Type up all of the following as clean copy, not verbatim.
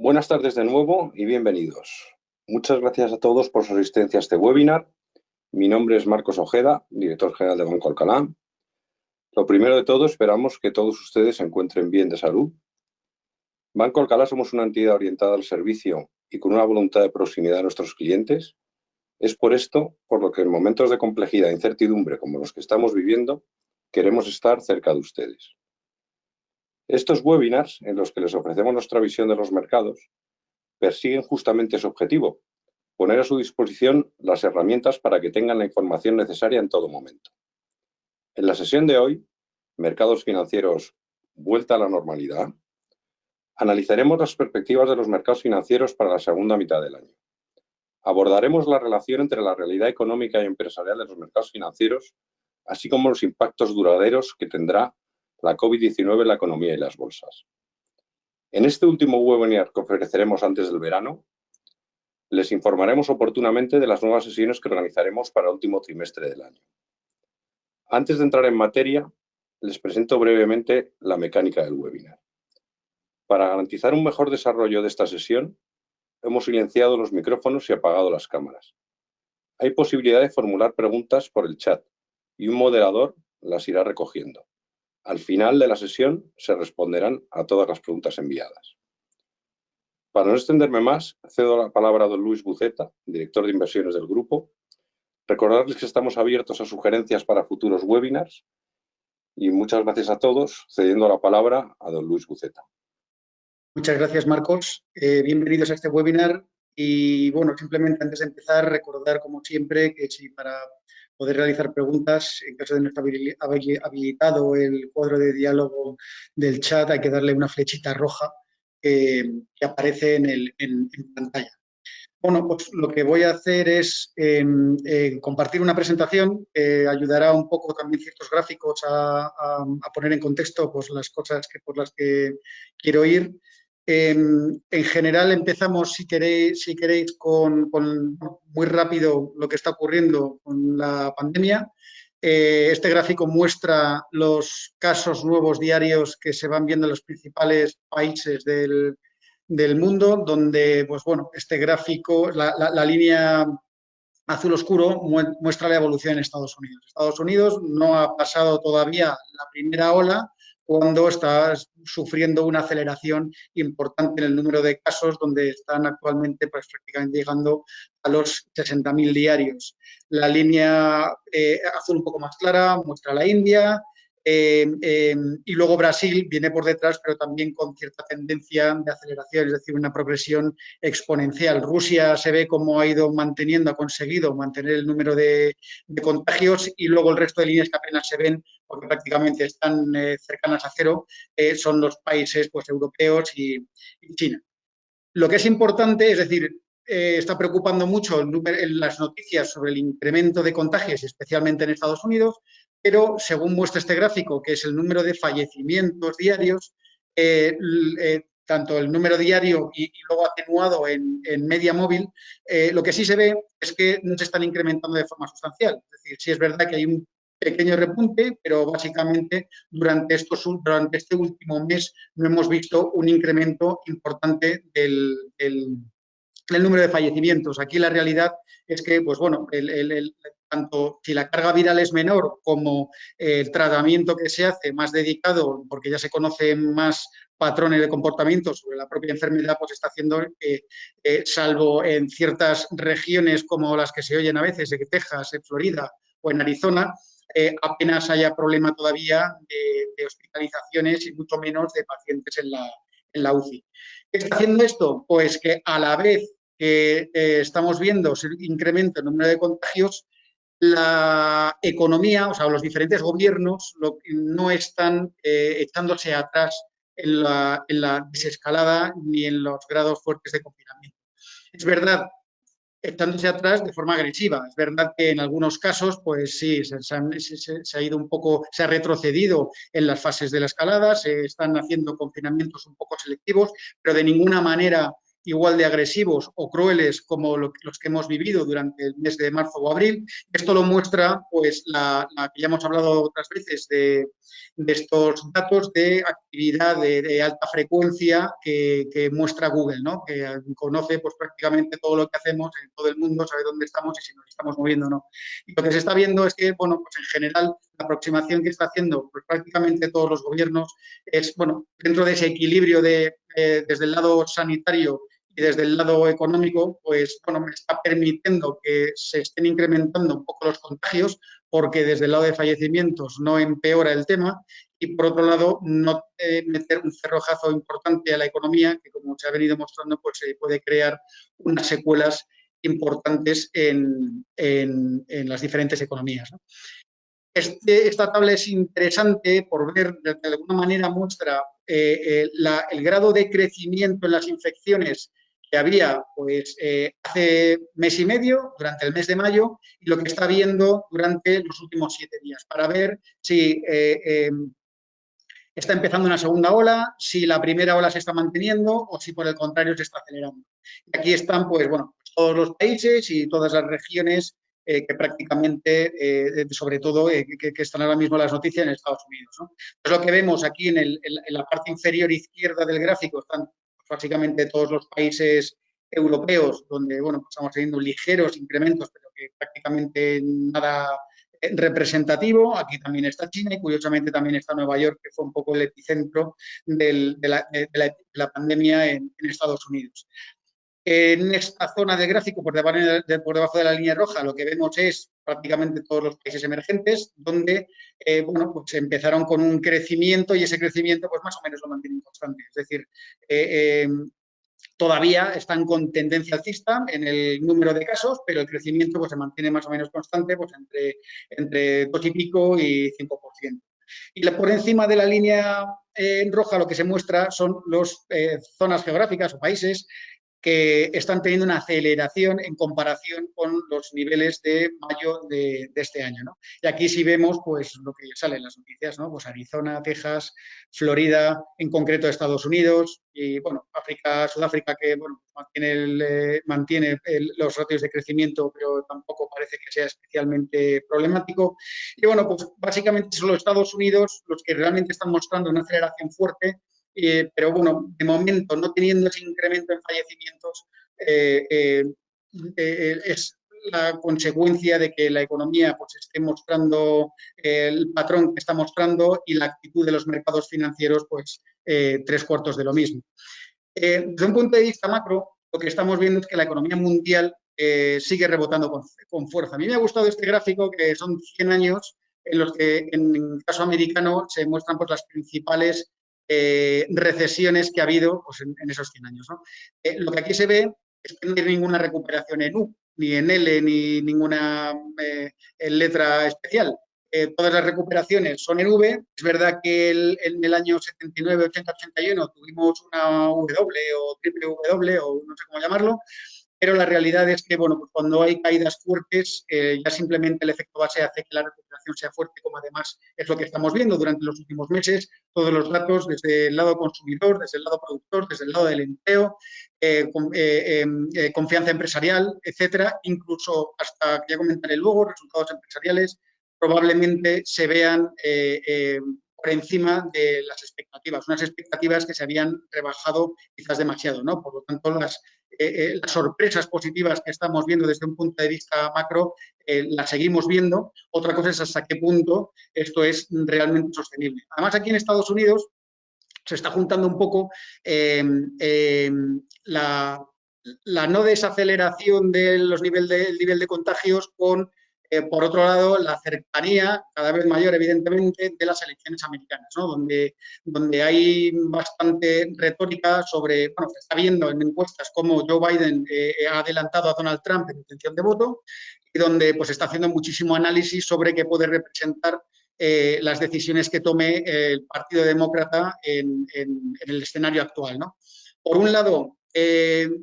Buenas tardes de nuevo y bienvenidos. Muchas gracias a todos por su asistencia a este webinar. Mi nombre es Marcos Ojeda, director general de Banco Alcalá. Lo primero de todo, esperamos que todos ustedes se encuentren bien de salud. Banco Alcalá somos una entidad orientada al servicio y con una voluntad de proximidad a nuestros clientes. Es por esto por lo que en momentos de complejidad e incertidumbre como los que estamos viviendo, queremos estar cerca de ustedes. Estos webinars, en los que les ofrecemos nuestra visión de los mercados, persiguen justamente ese objetivo: poner a su disposición las herramientas para que tengan la información necesaria en todo momento. En la sesión de hoy, Mercados Financieros, vuelta a la normalidad, analizaremos las perspectivas de los mercados financieros para la segunda mitad del año. Abordaremos la relación entre la realidad económica y empresarial de los mercados financieros, así como los impactos duraderos que tendrá la COVID-19 en la economía y las bolsas. En este último webinar que ofreceremos antes del verano, les informaremos oportunamente de las nuevas sesiones que organizaremos para el último trimestre del año. Antes de entrar en materia, les presento brevemente la mecánica del webinar. Para garantizar un mejor desarrollo de esta sesión, hemos silenciado los micrófonos y apagado las cámaras. Hay posibilidad de formular preguntas por el chat y un moderador las irá recogiendo. Al final de la sesión se responderán a todas las preguntas enviadas. Para no extenderme más, cedo la palabra a don Luis Buceta, director de inversiones del grupo. Recordarles que estamos abiertos a sugerencias para futuros webinars y muchas gracias a todos, cediendo la palabra a don Luis Buceta. Muchas gracias, Marcos. Bienvenidos a este webinar y, bueno, simplemente antes de empezar, recordar, como siempre, que si para poder realizar preguntas, en caso de no estar habilitado el cuadro de diálogo del chat, hay que darle una flechita roja que aparece en pantalla. Bueno, pues lo que voy a hacer es compartir una presentación que ayudará un poco también ciertos gráficos a poner en contexto pues, las cosas por las que quiero ir. En general empezamos, si queréis, con muy rápido lo que está ocurriendo con la pandemia. Este gráfico muestra los casos nuevos diarios que se van viendo en los principales países del mundo, donde, pues bueno, este gráfico, la línea azul oscuro muestra la evolución en Estados Unidos. Estados Unidos no ha pasado todavía la primera ola, cuando está sufriendo una aceleración importante en el número de casos, donde están actualmente pues, prácticamente llegando a los 60.000 diarios. La línea azul un poco más clara muestra la India, y luego Brasil viene por detrás, pero también con cierta tendencia de aceleración, es decir, una progresión exponencial. Rusia se ve como ha conseguido mantener el número de contagios, y luego el resto de líneas que apenas se ven, porque prácticamente están cercanas a cero, son los países pues, europeos y China. Lo que es importante, es decir, está preocupando mucho en las noticias sobre el incremento de contagios, especialmente en Estados Unidos, pero según muestra este gráfico, que es el número de fallecimientos diarios, tanto el número diario y luego atenuado en media móvil, lo que sí se ve es que no se están incrementando de forma sustancial. Es decir, sí es verdad que hay un pequeño repunte, pero básicamente durante este último mes no hemos visto un incremento importante del número de fallecimientos. Aquí la realidad es que, pues bueno, tanto si la carga viral es menor como el tratamiento que se hace más dedicado, porque ya se conocen más patrones de comportamiento sobre la propia enfermedad, pues está haciendo que, salvo en ciertas regiones como las que se oyen a veces, en Texas, en Florida o en Arizona, apenas haya problema todavía de hospitalizaciones y mucho menos de pacientes en la UCI. ¿Qué está haciendo esto? Pues que a la vez que estamos viendo ese incremento en el número de contagios, la economía, o sea, los diferentes gobiernos no están echándose atrás en la desescalada ni en los grados fuertes de confinamiento. Es verdad, echándose atrás de forma agresiva. Es verdad que en algunos casos, pues sí, se ha ido un poco, se ha retrocedido en las fases de la escalada, se están haciendo confinamientos un poco selectivos, pero de ninguna manera igual de agresivos o crueles como los que hemos vivido durante el mes de marzo o abril. Esto lo muestra pues, la que ya hemos hablado otras veces de estos datos de actividad de alta frecuencia que muestra Google, ¿no? Que conoce pues, prácticamente todo lo que hacemos en todo el mundo, sabe dónde estamos y si nos estamos moviendo o no. Y lo que se está viendo es que, bueno, pues en general la aproximación que está haciendo pues, prácticamente todos los gobiernos es, bueno, dentro de ese equilibrio desde el lado sanitario y desde el lado económico, pues bueno, me está permitiendo que se estén incrementando un poco los contagios, porque desde el lado de fallecimientos no empeora el tema, y por otro lado, no meter un cerrojazo importante a la economía, que como se ha venido mostrando, pues se puede crear unas secuelas importantes en las diferentes economías, ¿no? Esta tabla es interesante por ver, de alguna manera muestra el grado de crecimiento en las infecciones que había pues, hace mes y medio, durante el mes de mayo, y lo que está viendo durante los últimos 7 días, para ver si está empezando una segunda ola, si la primera ola se está manteniendo o si por el contrario se está acelerando. Y aquí están, pues bueno, todos los países y todas las regiones que prácticamente, sobre todo, que están ahora mismo en las noticias en Estados Unidos, ¿no? Pues lo que vemos aquí en la parte inferior izquierda del gráfico están básicamente todos los países europeos, donde, bueno, pues estamos teniendo ligeros incrementos, pero que prácticamente nada representativo. Aquí también está China y curiosamente también está Nueva York, que fue un poco el epicentro de la pandemia en Estados Unidos. En esta zona del gráfico, por debajo de la línea roja, lo que vemos es prácticamente todos los países emergentes, donde bueno, pues empezaron con un crecimiento y ese crecimiento pues más o menos lo mantienen constante. Es decir, todavía están con tendencia alcista en el número de casos, pero el crecimiento pues, se mantiene más o menos constante, pues entre 2 y pico y 5%. Y por encima de la línea en roja lo que se muestra son las zonas geográficas o países que están teniendo una aceleración en comparación con los niveles de mayo de este año, ¿no? Y aquí sí vemos pues, lo que sale en las noticias, ¿no? Pues Arizona, Texas, Florida, en concreto Estados Unidos y, bueno, Sudáfrica, que, bueno, mantiene los ratios de crecimiento, pero tampoco parece que sea especialmente problemático. Y, bueno, pues básicamente son los Estados Unidos los que realmente están mostrando una aceleración fuerte. Pero bueno, de momento, no teniendo ese incremento en fallecimientos, es la consecuencia de que la economía pues, esté mostrando el patrón que está mostrando y la actitud de los mercados financieros, pues 3/4 de lo mismo. Desde un punto de vista macro, lo que estamos viendo es que la economía mundial sigue rebotando con fuerza. A mí me ha gustado este gráfico, que son 100 años en los que, en el caso americano, se muestran pues, las principales recesiones que ha habido pues, en esos 100 años, ¿no? Lo que aquí se ve es que no hay ninguna recuperación en U, ni en L, ni ninguna letra especial. Todas las recuperaciones son en V. Es verdad que en el año 79, 80, 81 tuvimos una W o triple W o no sé cómo llamarlo, pero la realidad es que, bueno, pues cuando hay caídas fuertes, ya simplemente el efecto base hace que la recuperación sea fuerte, como además es lo que estamos viendo durante los últimos meses. Todos los datos desde el lado consumidor, desde el lado productor, desde el lado del empleo, confianza empresarial, etcétera, incluso hasta, que ya comentaré luego, resultados empresariales, probablemente se vean por encima de las expectativas, unas expectativas que se habían rebajado quizás demasiado, ¿no? Por lo tanto, las sorpresas positivas que estamos viendo desde un punto de vista macro las seguimos viendo. Otra cosa es hasta qué punto esto es realmente sostenible. Además, aquí en Estados Unidos se está juntando un poco la no desaceleración del nivel de contagios con, por otro lado, la cercanía cada vez mayor, evidentemente, de las elecciones americanas, ¿no? donde hay bastante retórica sobre, bueno, se está viendo en encuestas cómo Joe Biden ha adelantado a Donald Trump en intención de voto y donde pues, está haciendo muchísimo análisis sobre qué puede representar las decisiones que tome el Partido Demócrata en el escenario actual, ¿no? Por un lado,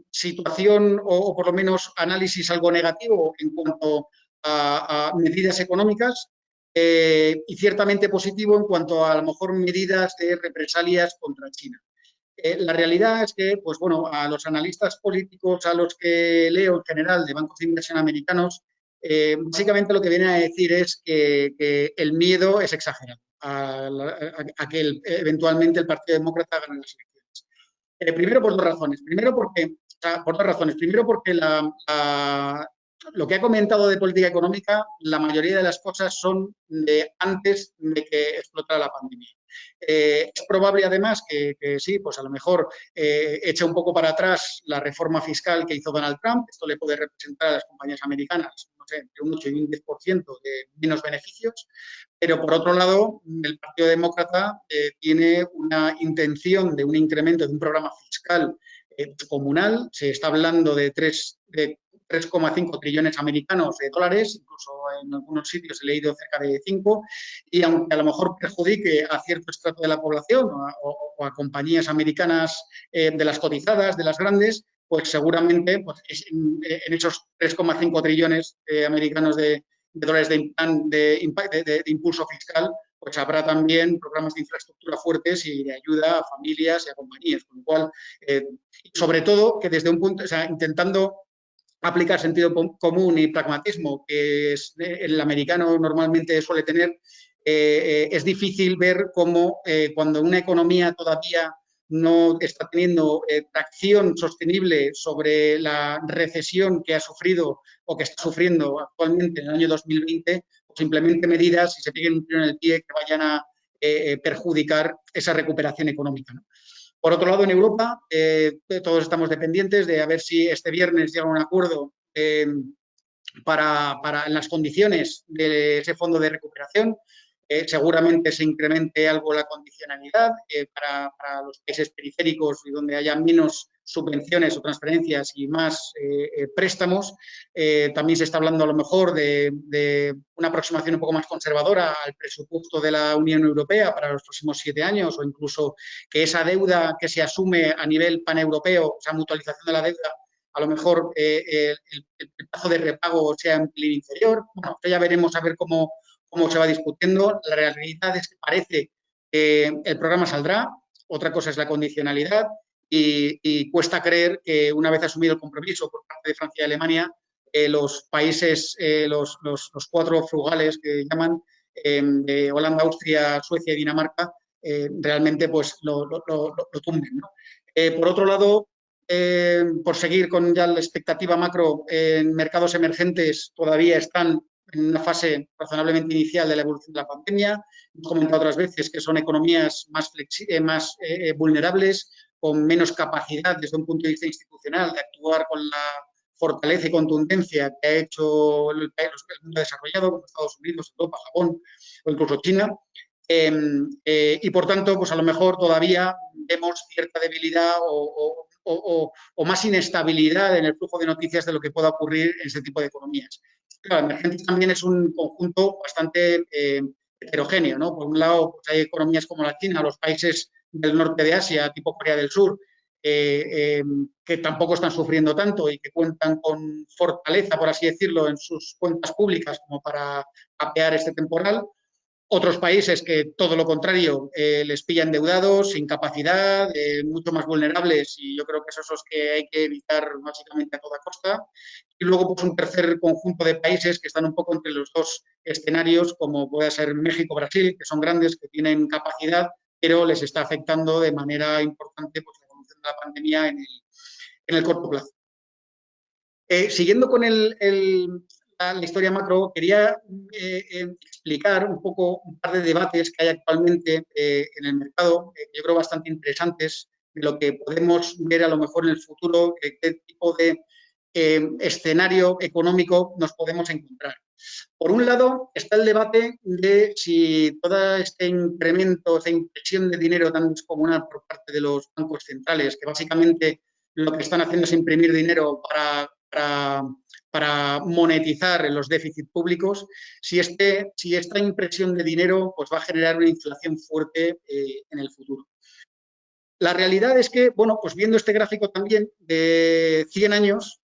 situación o por lo menos análisis algo negativo en cuanto a medidas económicas y ciertamente positivo en cuanto a lo mejor medidas de represalias contra China. La realidad es que, pues bueno, a los analistas políticos, a los que leo en general de bancos de inversión americanos, básicamente lo que vienen a decir es que el miedo es exagerado a que eventualmente el Partido Demócrata gane las elecciones. Primero por dos razones. Por dos razones. Primero porque lo que ha comentado de política económica, la mayoría de las cosas son de antes de que explotara la pandemia. Es probable además que sí, pues a lo mejor eche un poco para atrás la reforma fiscal que hizo Donald Trump. Esto le puede representar a las compañías americanas, no sé, entre un 8 y un 10% de menos beneficios. Pero, por otro lado, el Partido Demócrata tiene una intención de un incremento de un programa fiscal comunal. Se está hablando de 3,5 trillones americanos de dólares, incluso en algunos sitios he leído cerca de 5, y aunque a lo mejor perjudique a cierto estrato de la población o a compañías americanas de las cotizadas, de las grandes, pues seguramente pues, en esos 3,5 trillones americanos de dólares de impulso fiscal, pues habrá también programas de infraestructura fuertes y de ayuda a familias y a compañías, con lo cual, sobre todo, que desde un punto, o sea, intentando aplicar sentido común y pragmatismo, que el americano normalmente suele tener, es difícil ver cómo cuando una economía todavía no está teniendo tracción sostenible sobre la recesión que ha sufrido o que está sufriendo actualmente en el año 2020, pues simplemente medidas y se peguen un tiro en el pie que vayan a perjudicar esa recuperación económica, ¿no? Por otro lado, en Europa, todos estamos dependientes de a ver si este viernes llega a un acuerdo en las condiciones de ese fondo de recuperación. Seguramente se incremente algo la condicionalidad para los países periféricos y donde haya menos subvenciones o transferencias y más préstamos. También se está hablando a lo mejor de una aproximación un poco más conservadora al presupuesto de la Unión Europea para los próximos 7 años, o incluso que esa deuda que se asume a nivel paneuropeo, esa mutualización de la deuda, a lo mejor el plazo de repago sea un pelín inferior. Bueno, ya veremos a ver cómo se va discutiendo. La realidad es que parece que el programa saldrá, otra cosa es la condicionalidad y cuesta creer que una vez asumido el compromiso por parte de Francia y Alemania, los países, los 4 frugales que llaman, de Holanda, Austria, Suecia y Dinamarca, realmente pues lo tumben, ¿no? Por otro lado, por seguir con ya la expectativa macro, en mercados emergentes todavía están en una fase razonablemente inicial de la evolución de la pandemia. Hemos comentado otras veces que son economías más vulnerables, con menos capacidad desde un punto de vista institucional de actuar con la fortaleza y contundencia que ha hecho el mundo desarrollado, como Estados Unidos, Europa, Japón o incluso China. Y por tanto, pues a lo mejor todavía vemos cierta debilidad o más inestabilidad en el flujo de noticias de lo que pueda ocurrir en ese tipo de economías. Claro, emergentes también es un conjunto bastante heterogéneo, ¿no? Por un lado, pues hay economías como la China, los países del norte de Asia, tipo Corea del Sur, que tampoco están sufriendo tanto y que cuentan con fortaleza, por así decirlo, en sus cuentas públicas como para capear este temporal. Otros países que todo lo contrario, les pilla endeudados, sin capacidad, mucho más vulnerables, y yo creo que esos son los que hay que evitar básicamente a toda costa. Y luego pues un tercer conjunto de países que están un poco entre los dos escenarios, como puede ser México, Brasil, que son grandes, que tienen capacidad, pero les está afectando de manera importante pues, la evolución de la pandemia en el corto plazo. Siguiendo con la historia macro, quería explicar un poco un par de debates que hay actualmente en el mercado, yo creo bastante interesantes, de lo que podemos ver a lo mejor en el futuro, qué tipo de escenario económico nos podemos encontrar. Por un lado, está el debate de si todo este incremento, esta impresión de dinero tan descomunal por parte de los bancos centrales, que básicamente lo que están haciendo es imprimir dinero para monetizar los déficits públicos, si esta impresión de dinero pues, va a generar una inflación fuerte en el futuro. La realidad es que, bueno, pues viendo este gráfico también de 100 años,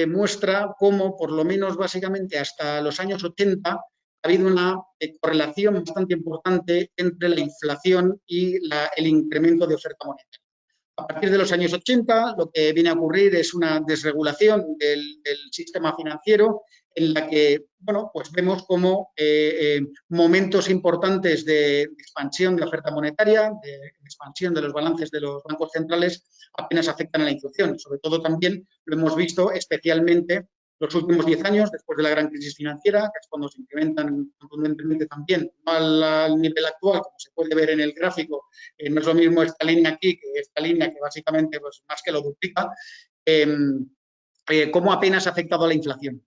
muestra cómo, por lo menos básicamente hasta los años 80, ha habido una correlación bastante importante entre la inflación y el incremento de oferta monetaria. A partir de los años 80, lo que viene a ocurrir es una desregulación del sistema financiero en la que, bueno, pues vemos como momentos importantes de expansión de oferta monetaria, de expansión de los balances de los bancos centrales, apenas afectan a la inflación. Sobre todo también lo hemos visto especialmente los últimos 10 años, después de la gran crisis financiera, que es cuando se incrementan contundentemente también, no al nivel actual, como se puede ver en el gráfico, no es lo mismo esta línea aquí que esta línea que básicamente pues, más que lo duplica, cómo apenas ha afectado a la inflación.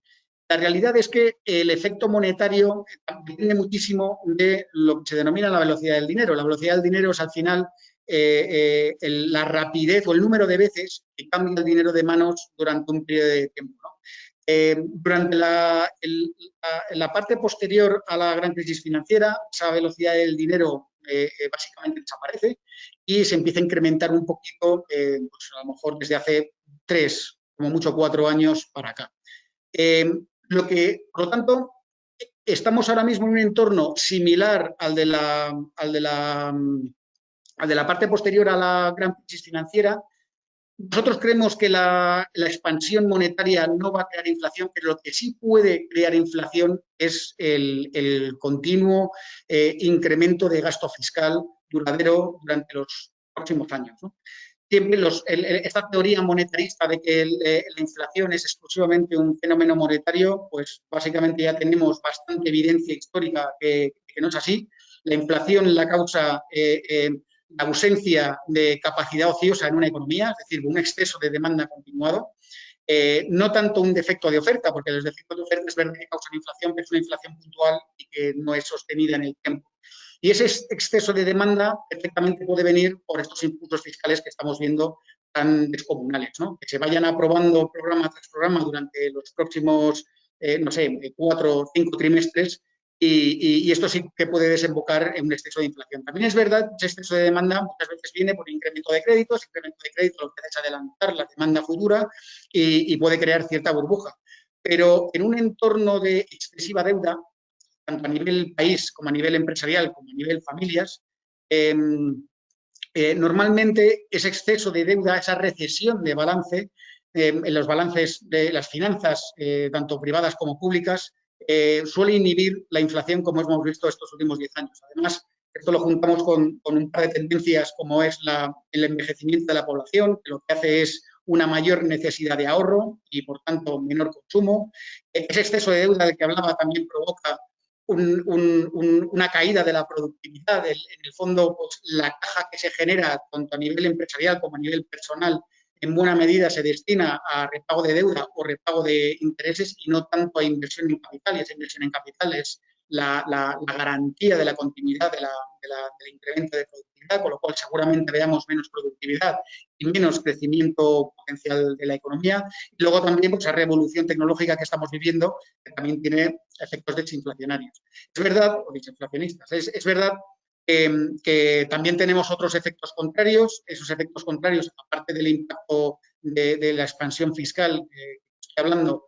La realidad es que el efecto monetario depende muchísimo de lo que se denomina la velocidad del dinero. La velocidad del dinero es al final la rapidez o el número de veces que cambia el dinero de manos durante un periodo de tiempo, ¿no? Durante la parte posterior a la gran crisis financiera, esa velocidad del dinero básicamente desaparece y se empieza a incrementar un poquito, pues a lo mejor desde hace 3, como mucho 4 años para acá. Por lo tanto, estamos ahora mismo en un entorno similar al de la parte posterior a la gran crisis financiera. Nosotros creemos que la expansión monetaria no va a crear inflación, pero lo que sí puede crear inflación es el continuo incremento de gasto fiscal duradero durante los próximos años, ¿no? Siempre esta teoría monetarista de que la inflación es exclusivamente un fenómeno monetario, pues básicamente ya tenemos bastante evidencia histórica que no es así. La inflación la causa la ausencia de capacidad ociosa en una economía, es decir, un exceso de demanda continuado. No tanto un defecto de oferta, porque los defectos de oferta es verdad que causan inflación, pero es una inflación puntual y que no es sostenida en el tiempo. Y ese exceso de demanda perfectamente puede venir por estos impulsos fiscales que estamos viendo tan descomunales, ¿no? Que se vayan aprobando programa tras programa durante los próximos, no sé, 4 o 5 trimestres y esto sí que puede desembocar en un exceso de inflación. También es verdad que ese exceso de demanda muchas veces viene por incremento de créditos, incremento de crédito lo que hace es adelantar la demanda futura y puede crear cierta burbuja. Pero en un entorno de excesiva deuda, tanto a nivel país como a nivel empresarial, como a nivel familias, normalmente ese exceso de deuda, esa recesión de balance, en los balances de las finanzas, tanto privadas como públicas, suele inhibir la inflación como hemos visto estos últimos 10 años. Además, esto lo juntamos con un par de tendencias como es el envejecimiento de la población, que lo que hace es una mayor necesidad de ahorro y, por tanto, menor consumo. Ese exceso de deuda del que hablaba también provoca una caída de la productividad. En el fondo, pues, la caja que se genera tanto a nivel empresarial como a nivel personal en buena medida se destina a repago de deuda o repago de intereses y no tanto a inversión en capital. Y esa inversión en capital es la garantía de la continuidad del incremento de productividad, con lo cual seguramente veamos menos productividad y menos crecimiento potencial de la economía. Y luego también pues, esa revolución tecnológica que estamos viviendo, que también tiene efectos desinflacionarios. Es verdad, o desinflacionistas, es verdad que también tenemos otros efectos contrarios. Esos efectos contrarios, aparte del impacto de la expansión fiscal que estoy hablando,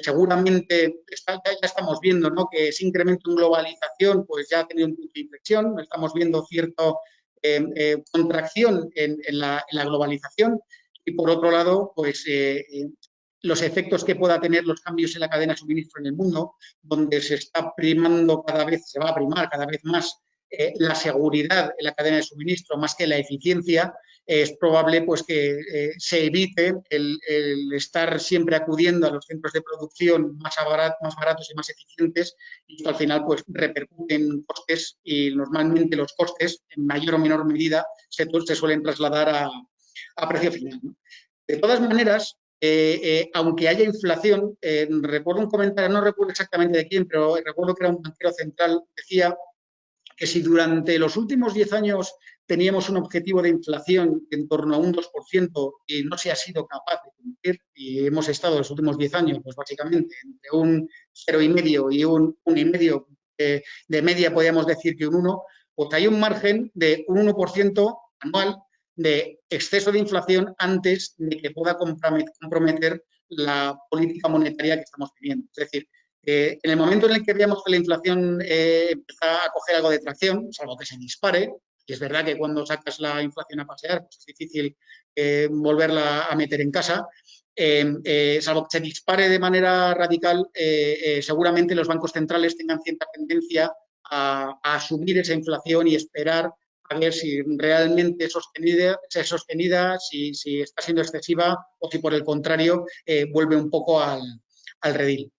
seguramente ya estamos viendo, ¿no?, que ese incremento en globalización pues ya ha tenido un punto de inflexión. Estamos viendo cierta contracción en la globalización y, por otro lado, pues los efectos que pueda tener los cambios en la cadena de suministro en el mundo, donde se está primando cada vez, se va a primar cada vez más la seguridad en la cadena de suministro más que la eficiencia. Es probable pues, que se evite el estar siempre acudiendo a los centros de producción más baratos y más eficientes, y esto al final pues, repercute en costes, y normalmente los costes, en mayor o menor medida, se suelen trasladar a precio final, ¿no? De todas maneras, aunque haya inflación, recuerdo un comentario, no recuerdo exactamente de quién, pero recuerdo que era un banquero central, decía que si durante los últimos 10 años teníamos un objetivo de inflación en torno a un 2% y no se ha sido capaz de cumplir, y hemos estado los últimos 10 años, pues básicamente entre un 0,5 y un 1,5 de media, podríamos decir que un 1, pues hay un margen de un 1% anual de exceso de inflación antes de que pueda comprometer la política monetaria que estamos teniendo. Es decir, en el momento en el que veamos que la inflación empieza a coger algo de tracción, salvo que se dispare, Y es verdad que cuando sacas la inflación a pasear, pues es difícil volverla a meter en casa. Salvo que se dispare de manera radical, seguramente los bancos centrales tengan cierta tendencia a subir esa inflación y esperar a ver si realmente es sostenida, si está siendo excesiva o si por el contrario vuelve un poco al redil.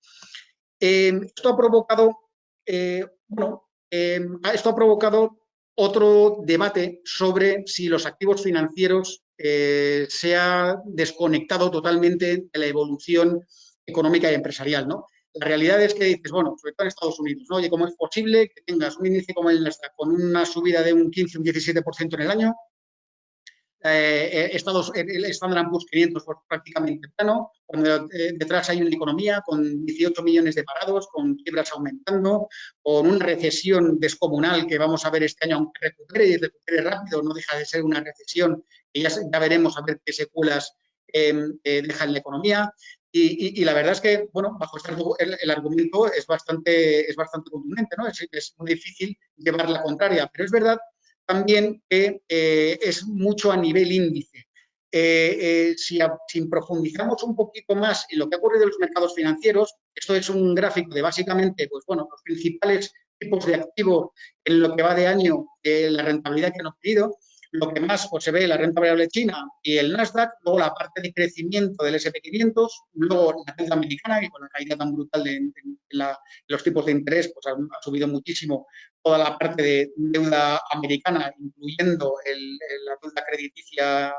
Esto ha provocado, esto ha provocado otro debate sobre si los activos financieros se ha desconectado totalmente de la evolución económica y empresarial, ¿no? La realidad es que dices, bueno, sobre todo en Estados Unidos, ¿no? Oye, ¿cómo es posible que tengas un índice como el Nasdaq con una subida de un 15, un 17% en el año? El Standard & Poor's 500 pues, prácticamente plano, cuando detrás hay una economía con 18 millones de parados, con quiebras aumentando, con una recesión descomunal que vamos a ver este año, aunque recupere rápido, no deja de ser una recesión y ya veremos a ver qué secuelas deja en la economía. Y la verdad es que, bueno, bajo el argumento es bastante contundente, ¿no? Es muy difícil llevar la contraria, pero es verdad también que es mucho a nivel índice. Si profundizamos un poquito más en lo que ha ocurrido en los mercados financieros, esto es un gráfico de básicamente, pues bueno, los principales tipos de activos en lo que va de año, la rentabilidad que han obtenido. Lo que más pues, se ve la renta variable china y el Nasdaq, luego la parte de crecimiento del S&P 500, luego la deuda americana, que con la caída tan brutal de los tipos de interés pues, ha subido muchísimo toda la parte de deuda americana, incluyendo la deuda crediticia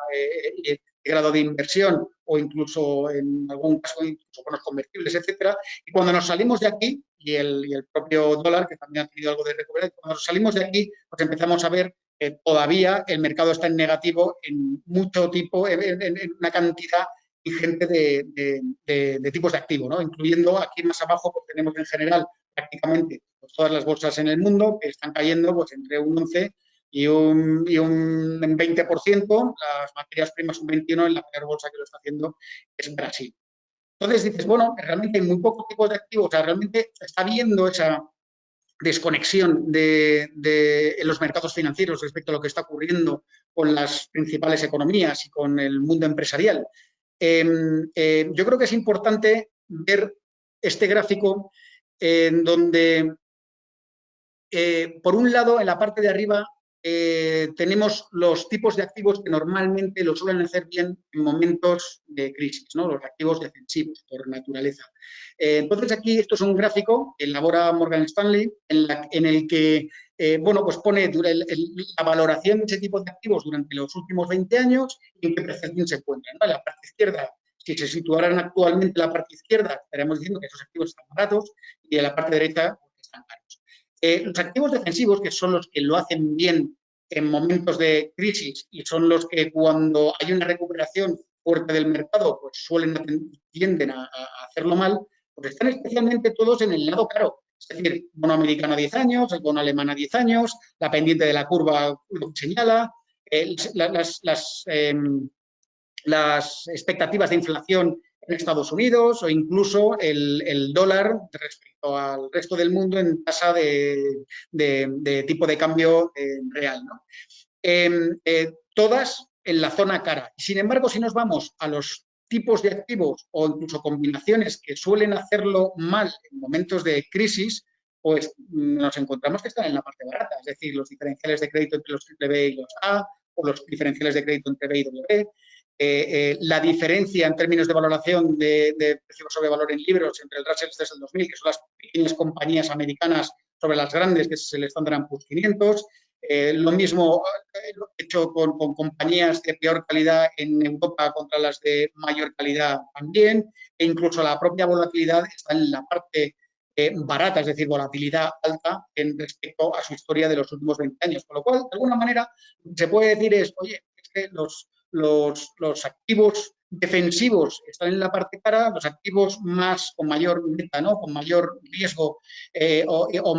de grado de inversión o incluso en algún caso incluso bonos convertibles, etcétera. Y cuando nos salimos de aquí, y el propio dólar, que también ha tenido algo de recuperación, cuando nos salimos de aquí, pues empezamos a ver que todavía el mercado está en negativo en mucho tipo, en una cantidad ingente de tipos de activos, ¿no? Incluyendo aquí más abajo, pues tenemos en general prácticamente pues, todas las bolsas en el mundo que están cayendo pues, entre un 11 y un 20%, las materias primas un 21%, en la peor bolsa que lo está haciendo es Brasil. Entonces dices, bueno, realmente hay muy pocos tipos de activos, o sea, realmente está habiendo esa desconexión en los mercados financieros respecto a lo que está ocurriendo con las principales economías y con el mundo empresarial. Yo creo que es importante ver este gráfico en donde, por un lado, en la parte de arriba, tenemos los tipos de activos que normalmente lo suelen hacer bien en momentos de crisis, ¿no? Los activos defensivos, por naturaleza. Entonces, aquí esto es un gráfico que elabora Morgan Stanley, en el que bueno, pues pone la valoración de ese tipo de activos durante los últimos 20 años y en qué percepción se encuentran, ¿no? La parte izquierda, si se situaran actualmente en la parte izquierda, estaríamos diciendo que esos activos están baratos y en la parte derecha pues, están caros. Los activos defensivos, que son los que lo hacen bien en momentos de crisis y son los que cuando hay una recuperación fuerte del mercado, pues tienden a hacerlo mal, pues están especialmente todos en el lado caro. Es decir, bono americano a 10 años, el bono alemán a 10 años, la pendiente de la curva lo señala, las expectativas de inflación en Estados Unidos o incluso el dólar respecto al resto del mundo en tasa de tipo de cambio real, ¿no? Todas en la zona cara. Sin embargo, si nos vamos a los tipos de activos o incluso combinaciones que suelen hacerlo mal en momentos de crisis, pues nos encontramos que están en la parte barata, es decir, los diferenciales de crédito entre los BBB y los A, o los diferenciales de crédito entre B y W, la diferencia en términos de valoración de precio sobre valor en libros entre el Russell 2000, que son las pequeñas compañías americanas, sobre las grandes, que es el Standard & Poor's 500. Lo mismo hecho con compañías de peor calidad en Europa contra las de mayor calidad también, e incluso la propia volatilidad está en la parte barata, es decir, volatilidad alta en respecto a su historia de los últimos 20 años. Con lo cual, de alguna manera, lo que se puede decir es, oye, es que los activos defensivos están en la parte cara, los activos con mayor meta, ¿no? Con mayor riesgo o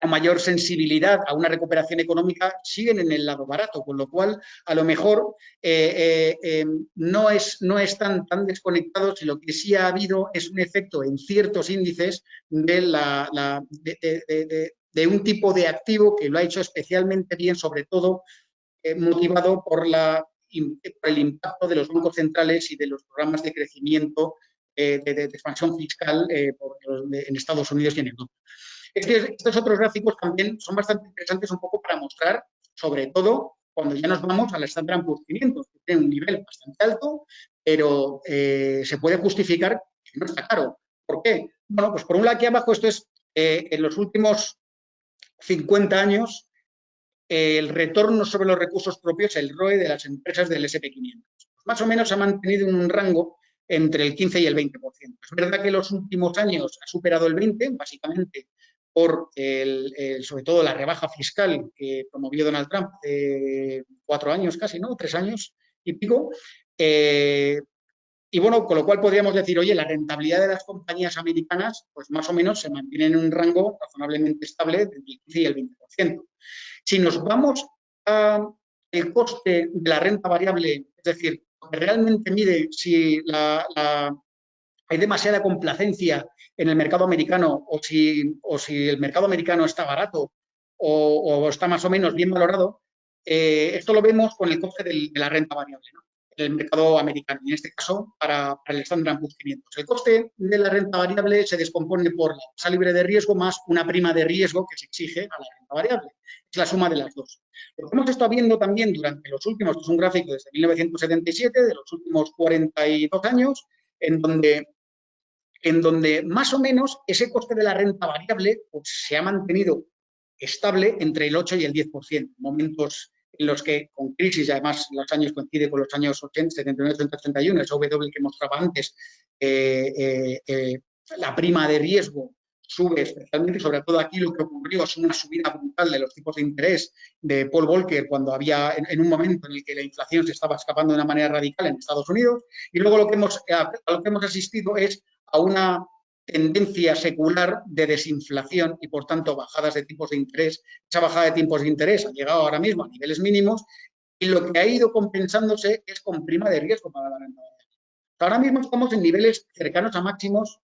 mayor sensibilidad a una recuperación económica siguen en el lado barato, con lo cual a lo mejor no están tan desconectados y lo que sí ha habido es un efecto en ciertos índices de de un tipo de activo que lo ha hecho especialmente bien, sobre todo motivado por el impacto de los bancos centrales y de los programas de crecimiento de expansión fiscal en Estados Unidos y en Europa. Estos otros gráficos también son bastante interesantes un poco para mostrar, sobre todo, cuando ya nos vamos al Standard & Poor's 500, que tiene un nivel bastante alto, pero se puede justificar que no está caro. ¿Por qué? Bueno, pues por un lado aquí abajo esto es en los últimos 50 años el retorno sobre los recursos propios, el ROE de las empresas del S&P 500. Más o menos se ha mantenido en un rango entre el 15 y el 20%. Es verdad que en los últimos años ha superado el 20%, básicamente por sobre todo la rebaja fiscal que promovió Donald Trump hace 4 años casi, ¿no? 3 años y pico. Y bueno, con lo cual podríamos decir, oye, la rentabilidad de las compañías americanas, pues más o menos se mantiene en un rango razonablemente estable entre el 15 y el 20%. Si nos vamos al coste de la renta variable, es decir, lo que realmente mide si hay demasiada complacencia en el mercado americano o si el mercado americano está barato o está más o menos bien valorado, esto lo vemos con el coste de la renta variable, ¿no? En el mercado americano, y en este caso para el Standard & Poor's 500. El coste de la renta variable se descompone por la tasa libre de riesgo más una prima de riesgo que se exige a la renta variable. Es la suma de las dos. Lo que hemos estado viendo también durante los últimos, es un gráfico desde 1977, de los últimos 42 años, en donde más o menos ese coste de la renta variable pues, se ha mantenido estable entre el 8 y el 10%, momentos en los que con crisis, y además los años coincide con los años 80, 79, 80, 81, esa W que mostraba antes, la prima de riesgo sube especialmente, sobre todo aquí lo que ocurrió es una subida brutal de los tipos de interés de Paul Volcker cuando había, en un momento en el que la inflación se estaba escapando de una manera radical en Estados Unidos, y luego a lo que hemos asistido es a una tendencia secular de desinflación y, por tanto, bajadas de tipos de interés. Esa bajada de tipos de interés ha llegado ahora mismo a niveles mínimos y lo que ha ido compensándose es con prima de riesgo para la renta variable. Ahora mismo estamos en niveles cercanos a máximos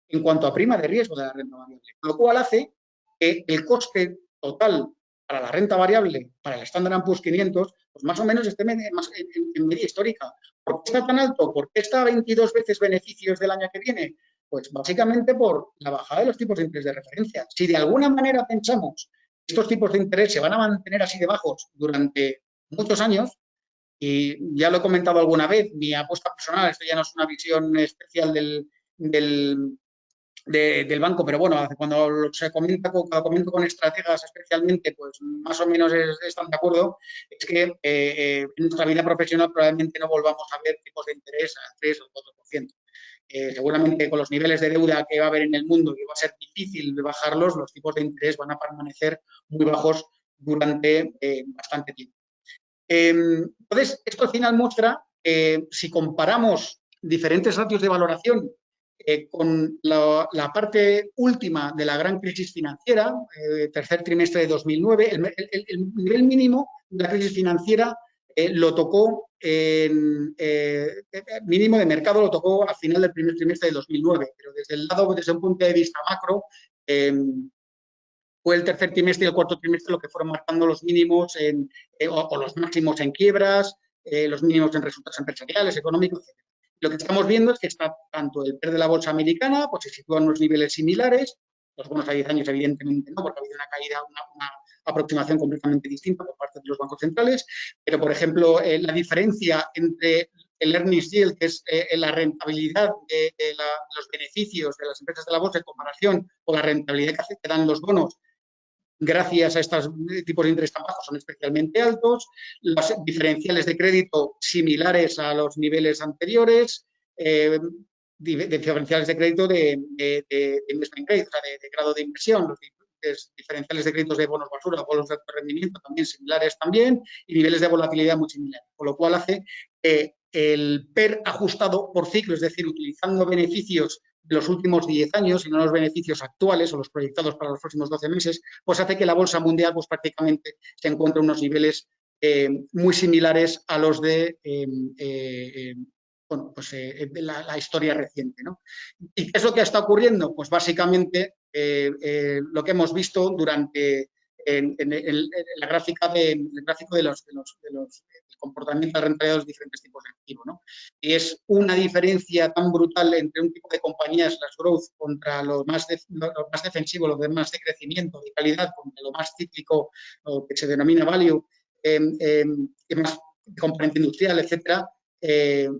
en cuanto a prima de riesgo de la renta variable, lo cual hace que el coste total para la renta variable, para el Standard & Poor's 500, pues más o menos esté en media histórica. ¿Por qué está tan alto? ¿Por qué está 22 veces beneficios del año que viene? Pues básicamente por la bajada de los tipos de interés de referencia. Si de alguna manera pensamos que estos tipos de interés se van a mantener así de bajos durante muchos años, y ya lo he comentado alguna vez, mi apuesta personal, esto ya no es una visión especial del banco, pero bueno, cuando se comento con estrategas especialmente, pues más o menos están de acuerdo, es que en nuestra vida profesional probablemente no volvamos a ver tipos de interés al 3 o al 4%. Seguramente con los niveles de deuda que va a haber en el mundo y va a ser difícil bajarlos, los tipos de interés van a permanecer muy bajos durante bastante tiempo. Entonces, esto al final muestra si comparamos diferentes ratios de valoración con la parte última de la gran crisis financiera, tercer trimestre de 2009, el nivel mínimo de la crisis financiera lo tocó, mínimo de mercado lo tocó al final del primer trimestre de 2009, pero desde un punto de vista macro, fue el tercer trimestre y el cuarto trimestre lo que fueron marcando los mínimos o los máximos en quiebras, los mínimos en resultados empresariales, económicos, etc. Lo que estamos viendo es que está tanto el PER de la bolsa americana, pues se sitúa en unos niveles similares, los bonos a 10 años evidentemente no, porque ha habido una caída, una aproximación completamente distinta por parte de los bancos centrales, pero por ejemplo la diferencia entre el earnings yield, que es la rentabilidad de los beneficios de las empresas de la bolsa en comparación con la rentabilidad que dan los bonos, gracias a estos tipos de interés tan bajos, son especialmente altos, los diferenciales de crédito similares a los niveles anteriores, diferenciales de crédito de investment grade, o sea, de grado de inversión, los diferenciales de créditos de bonos basura, bonos de alto rendimiento también similares también, y niveles de volatilidad muy similares, con lo cual hace que el PER ajustado por ciclo, es decir, utilizando beneficios de los últimos 10 años y no los beneficios actuales o los proyectados para los próximos 12 meses, pues hace que la bolsa mundial pues prácticamente se encuentre en unos niveles muy similares a los de bueno, pues, la historia reciente, ¿no? ¿Y qué es lo que está ocurriendo? Pues básicamente lo que hemos visto durante en la gráfica el gráfico de los comportamientos de rentabilidad de los diferentes tipos de activos, ¿no? Y es una diferencia tan brutal entre un tipo de compañías, las growth, contra lo más defensivo, lo demás de crecimiento, de calidad, contra lo más cíclico, lo que se denomina value, más componente industrial, etcétera,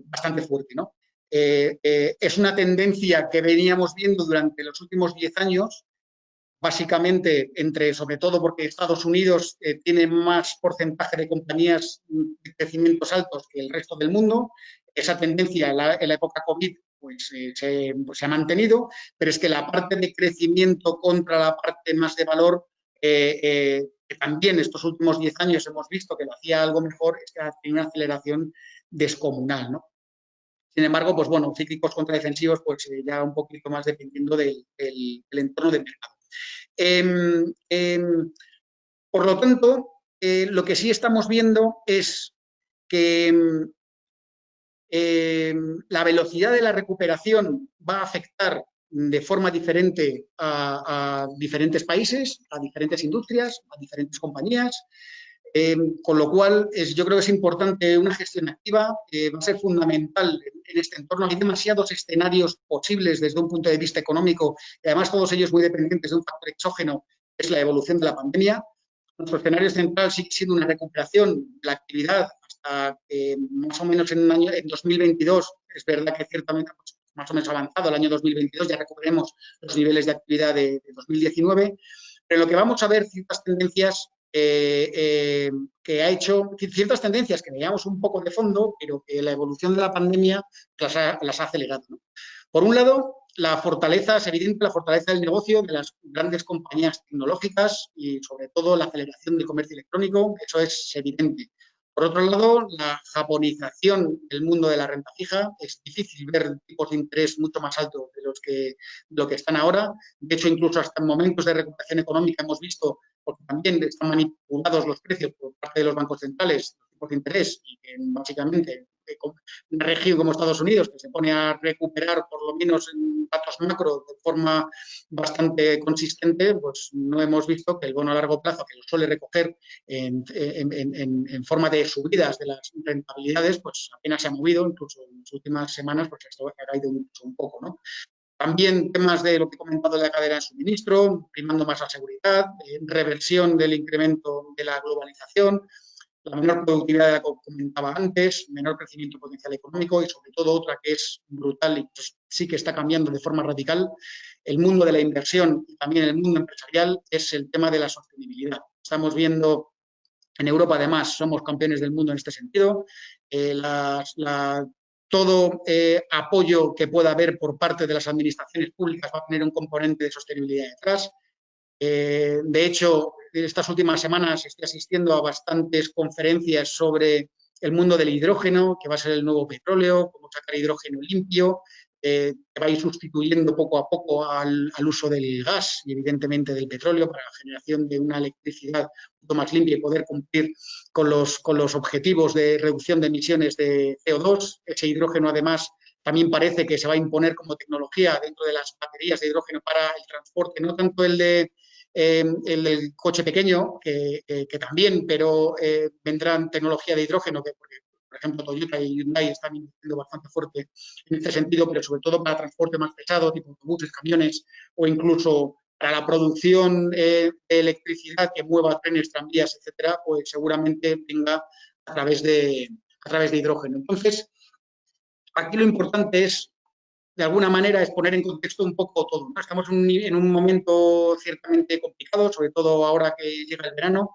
bastante fuerte, ¿no? Es una tendencia que veníamos viendo durante los últimos 10 años, básicamente sobre todo porque Estados Unidos tiene más porcentaje de compañías de crecimientos altos que el resto del mundo. Esa tendencia en la época COVID pues se ha mantenido, pero es que la parte de crecimiento contra la parte más de valor, que también estos últimos 10 años hemos visto que lo hacía algo mejor, es que ha tenido una aceleración descomunal, ¿no? Sin embargo, pues bueno, cíclicos contra defensivos, pues ya un poquito más dependiendo del entorno del mercado. Por lo tanto, lo que sí estamos viendo es que la velocidad de la recuperación va a afectar de forma diferente a diferentes países, a diferentes industrias, a diferentes compañías. Con lo cual, yo creo que es importante una gestión activa, va a ser fundamental en este entorno. Hay demasiados escenarios posibles desde un punto de vista económico y además todos ellos muy dependientes de un factor exógeno, que es la evolución de la pandemia. Nuestro escenario central sigue siendo una recuperación de la actividad hasta más o menos en 2022. Es verdad que ciertamente pues, más o menos avanzado el año 2022, ya recuperemos los niveles de actividad de 2019, pero lo que vamos a ver ciertas tendencias que ha hecho ciertas tendencias que veíamos un poco de fondo, pero que la evolución de la pandemia las ha acelerado, ¿no? Por un lado, la fortaleza, es evidente, la fortaleza del negocio de las grandes compañías tecnológicas y sobre todo la aceleración del comercio electrónico, eso es evidente. Por otro lado, la japonización del mundo de la renta fija, es difícil ver tipos de interés mucho más altos de lo que están ahora. De hecho, incluso hasta en momentos de recuperación económica hemos visto, porque también están manipulados los precios por parte de los bancos centrales, los tipos de interés, y que básicamente una región como Estados Unidos, que se pone a recuperar por lo menos en datos macro de forma bastante consistente, pues no hemos visto que el bono a largo plazo, que lo suele recoger en forma de subidas de las rentabilidades, pues apenas se ha movido, incluso en las últimas semanas, pues esto ha caído un poco, ¿no? También temas de lo que he comentado de la cadena de suministro, primando más la seguridad, reversión del incremento de la globalización, la menor productividad de la que comentaba antes, menor crecimiento potencial económico y sobre todo otra que es brutal y pues sí que está cambiando de forma radical, el mundo de la inversión y también el mundo empresarial, es el tema de la sostenibilidad. Estamos viendo en Europa, además, somos campeones del mundo en este sentido. Todo apoyo que pueda haber por parte de las administraciones públicas va a tener un componente de sostenibilidad detrás. De hecho, estas últimas semanas estoy asistiendo a bastantes conferencias sobre el mundo del hidrógeno, que va a ser el nuevo petróleo, cómo sacar hidrógeno limpio, que va a ir sustituyendo poco a poco al uso del gas y evidentemente del petróleo para la generación de una electricidad mucho más limpia y poder cumplir con los objetivos de reducción de emisiones de CO2. Ese hidrógeno, además, también parece que se va a imponer como tecnología dentro de las baterías de hidrógeno para el transporte, no tanto el del coche pequeño, que también, pero vendrán tecnología de hidrógeno, porque, por ejemplo, Toyota y Hyundai están invirtiendo bastante fuerte en este sentido, pero sobre todo para transporte más pesado, tipo autobuses, camiones, o incluso para la producción de electricidad que mueva trenes, tranvías, etcétera, pues seguramente venga a través de hidrógeno. Entonces, aquí lo importante es, de alguna manera, es poner en contexto un poco todo, ¿no? Estamos en un momento ciertamente complicado, sobre todo ahora que llega el verano.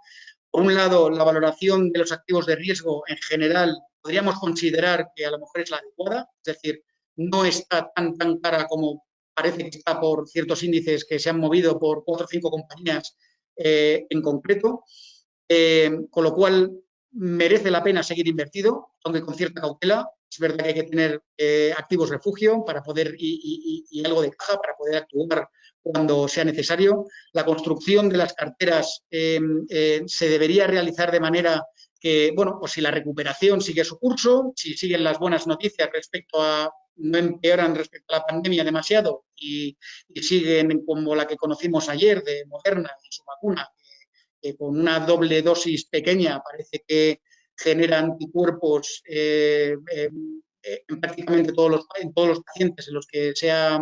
Por un lado, la valoración de los activos de riesgo en general podríamos considerar que a lo mejor es la adecuada, es decir, no está tan cara como parece que está por ciertos índices que se han movido por 4 o 5 compañías en concreto, con lo cual merece la pena seguir invertido, aunque con cierta cautela. Es verdad que hay que tener activos refugio para poder y algo de caja para poder actuar cuando sea necesario. La construcción de las carteras se debería realizar de manera que, bueno, pues si la recuperación sigue su curso, si siguen las buenas noticias respecto a, no empeoran respecto a la pandemia demasiado y siguen como la que conocimos ayer de Moderna y su vacuna, que con una doble dosis pequeña parece que genera anticuerpos en prácticamente en todos los pacientes en los que se ha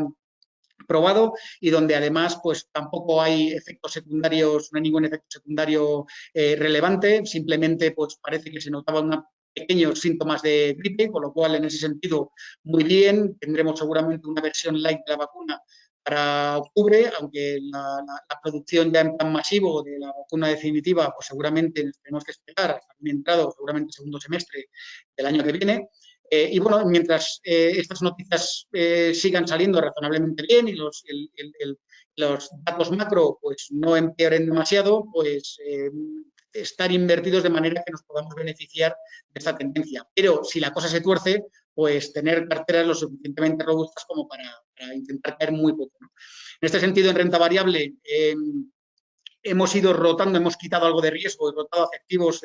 probado y donde además pues tampoco hay efectos secundarios, no hay ningún efecto secundario relevante, simplemente pues parece que se notaban unos pequeños síntomas de gripe, con lo cual en ese sentido muy bien, tendremos seguramente una versión light de la vacuna para octubre, aunque la producción ya en plan masivo de la vacuna definitiva, pues seguramente tenemos que esperar hasta bien entrado, seguramente el segundo semestre del año que viene. Y bueno, mientras estas noticias sigan saliendo razonablemente bien y los datos macro pues, no empeoren demasiado, pues estar invertidos de manera que nos podamos beneficiar de esta tendencia. Pero si la cosa se tuerce, pues tener carteras lo suficientemente robustas como para intentar caer muy poco, ¿no? En este sentido, en renta variable, hemos ido rotando, hemos quitado algo de riesgo y rotado hacia activos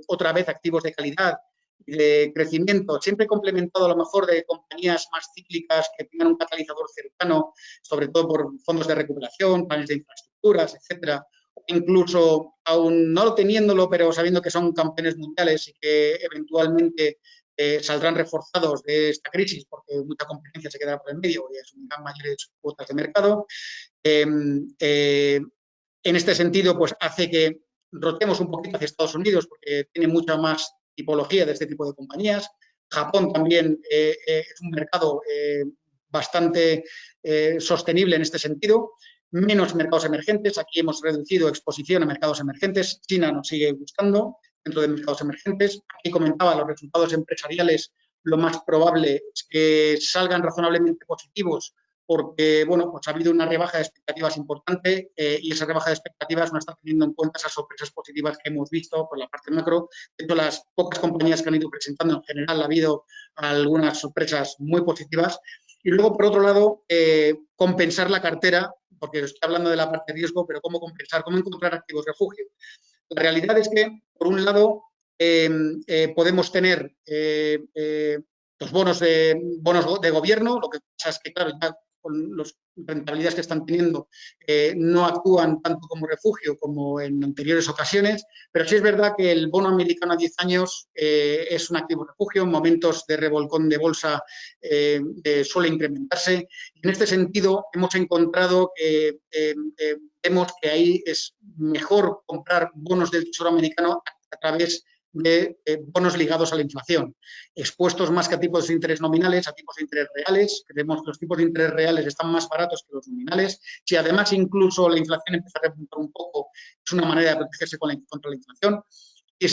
otra vez activos de calidad y de crecimiento, siempre complementado a lo mejor de compañías más cíclicas que tengan un catalizador cercano, sobre todo por fondos de recuperación, planes de infraestructuras, etcétera. Incluso, aún no teniéndolo, pero sabiendo que son campeones mundiales y que eventualmente saldrán reforzados de esta crisis porque mucha competencia se quedará por el medio y asumirán mayores cuotas de mercado. En este sentido, pues hace que rotemos un poquito hacia Estados Unidos porque tiene mucha más tipología de este tipo de compañías. Japón también es un mercado bastante sostenible en este sentido. Menos mercados emergentes. Aquí hemos reducido exposición a mercados emergentes. China nos sigue gustando dentro de mercados emergentes. Aquí comentaba los resultados empresariales. Lo más probable es que salgan razonablemente positivos porque bueno, pues ha habido una rebaja de expectativas importante y esa rebaja de expectativas no está teniendo en cuenta esas sorpresas positivas que hemos visto por la parte macro. De hecho, las pocas compañías que han ido presentando en general ha habido algunas sorpresas muy positivas. Y luego, por otro lado, compensar la cartera, porque estoy hablando de la parte de riesgo, pero cómo compensar, cómo encontrar activos refugio. La realidad es que, por un lado, podemos tener los bonos de gobierno, lo que pasa es que, claro, ya con las rentabilidades que están teniendo, no actúan tanto como refugio como en anteriores ocasiones, pero sí es verdad que el bono americano a 10 años es un activo refugio, en momentos de revolcón de bolsa suele incrementarse. En este sentido, hemos encontrado que vemos que ahí es mejor comprar bonos del Tesoro americano a través de bonos ligados a la inflación, expuestos más que a tipos de interés nominales, a tipos de interés reales. Creemos que los tipos de interés reales están más baratos que los nominales. Si además incluso la inflación empieza a repuntar un poco, es una manera de protegerse contra la inflación. Y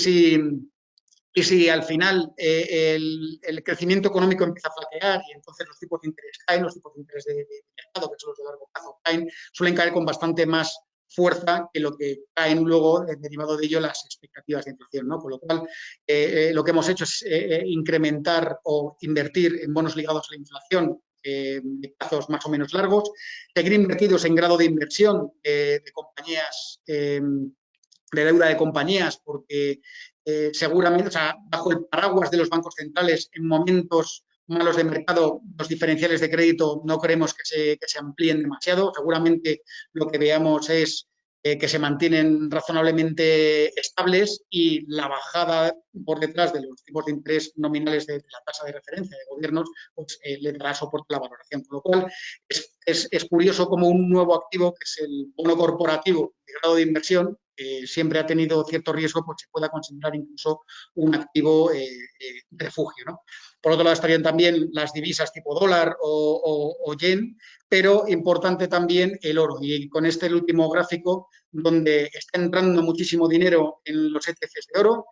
si al final el crecimiento económico empieza a flaquear y entonces los tipos de interés caen, los tipos de interés de mercado, que son los de largo plazo, caen, suelen caer con bastante más fuerza que lo que caen luego, derivado de ello, las expectativas de inflación, ¿no? Con lo cual, lo que hemos hecho es incrementar o invertir en bonos ligados a la inflación de plazos más o menos largos, seguir invertidos en grado de inversión de compañías, de deuda de compañías, porque seguramente, o sea, bajo el paraguas de los bancos centrales, en momentos malos de mercado, los diferenciales de crédito no creemos que se amplíen demasiado. Seguramente lo que veamos es que se mantienen razonablemente estables y la bajada por detrás de los tipos de interés nominales de la tasa de referencia de gobiernos pues, le dará soporte a la valoración. Con lo cual, es curioso como un nuevo activo, que es el bono corporativo de grado de inversión, siempre ha tenido cierto riesgo, pues se pueda considerar incluso un activo refugio, ¿no? Por otro lado estarían también las divisas tipo dólar o yen, pero importante también el oro. Y con este el último gráfico, donde está entrando muchísimo dinero en los ETFs de oro.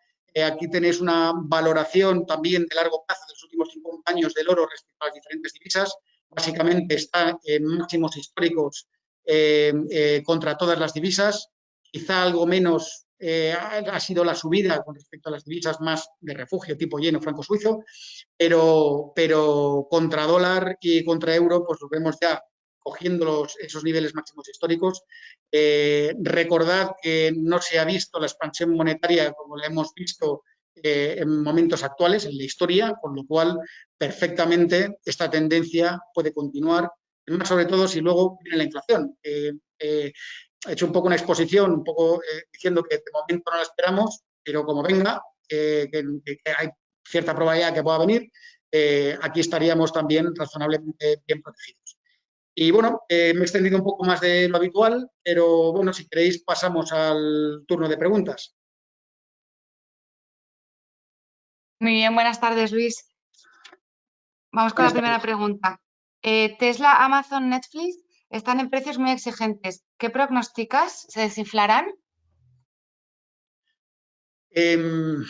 Aquí tenéis una valoración también de largo plazo de los últimos 50 años del oro respecto a las diferentes divisas. Básicamente está en máximos históricos contra todas las divisas. Quizá algo menos ha sido la subida con respecto a las divisas más de refugio tipo yen o franco suizo, pero contra dólar y contra euro pues lo vemos ya cogiendo esos niveles máximos históricos. Recordad que no se ha visto la expansión monetaria como la hemos visto en momentos actuales, en la historia, con lo cual perfectamente esta tendencia puede continuar, más sobre todo si luego viene la inflación. He hecho un poco una exposición, un poco diciendo que de momento no la esperamos, pero como venga, que hay cierta probabilidad que pueda venir, aquí estaríamos también razonablemente bien protegidos. Y bueno, me he extendido un poco más de lo habitual, pero bueno, si queréis pasamos al turno de preguntas. Muy bien, buenas tardes, Luis. Vamos con la Buenas primera tardes. pregunta. Tesla, Amazon, Netflix están en precios muy exigentes. ¿Qué prognosticas? ¿Se desinflarán? ¿Quién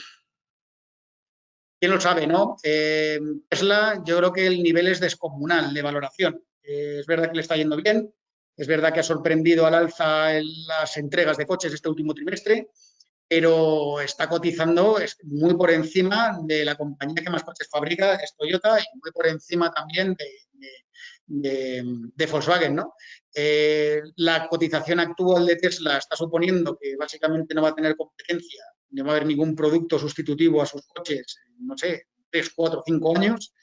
lo sabe, no? Tesla, yo creo que el nivel es descomunal de valoración. Es verdad que le está yendo bien, es verdad que ha sorprendido al alza en las entregas de coches este último trimestre, pero está cotizando muy por encima de la compañía que más coches fabrica, es Toyota, y muy por encima también de Volkswagen, ¿no? La cotización actual de Tesla está suponiendo que básicamente no va a tener competencia, no va a haber ningún producto sustitutivo a sus coches, no sé, 3, 4, 5 años,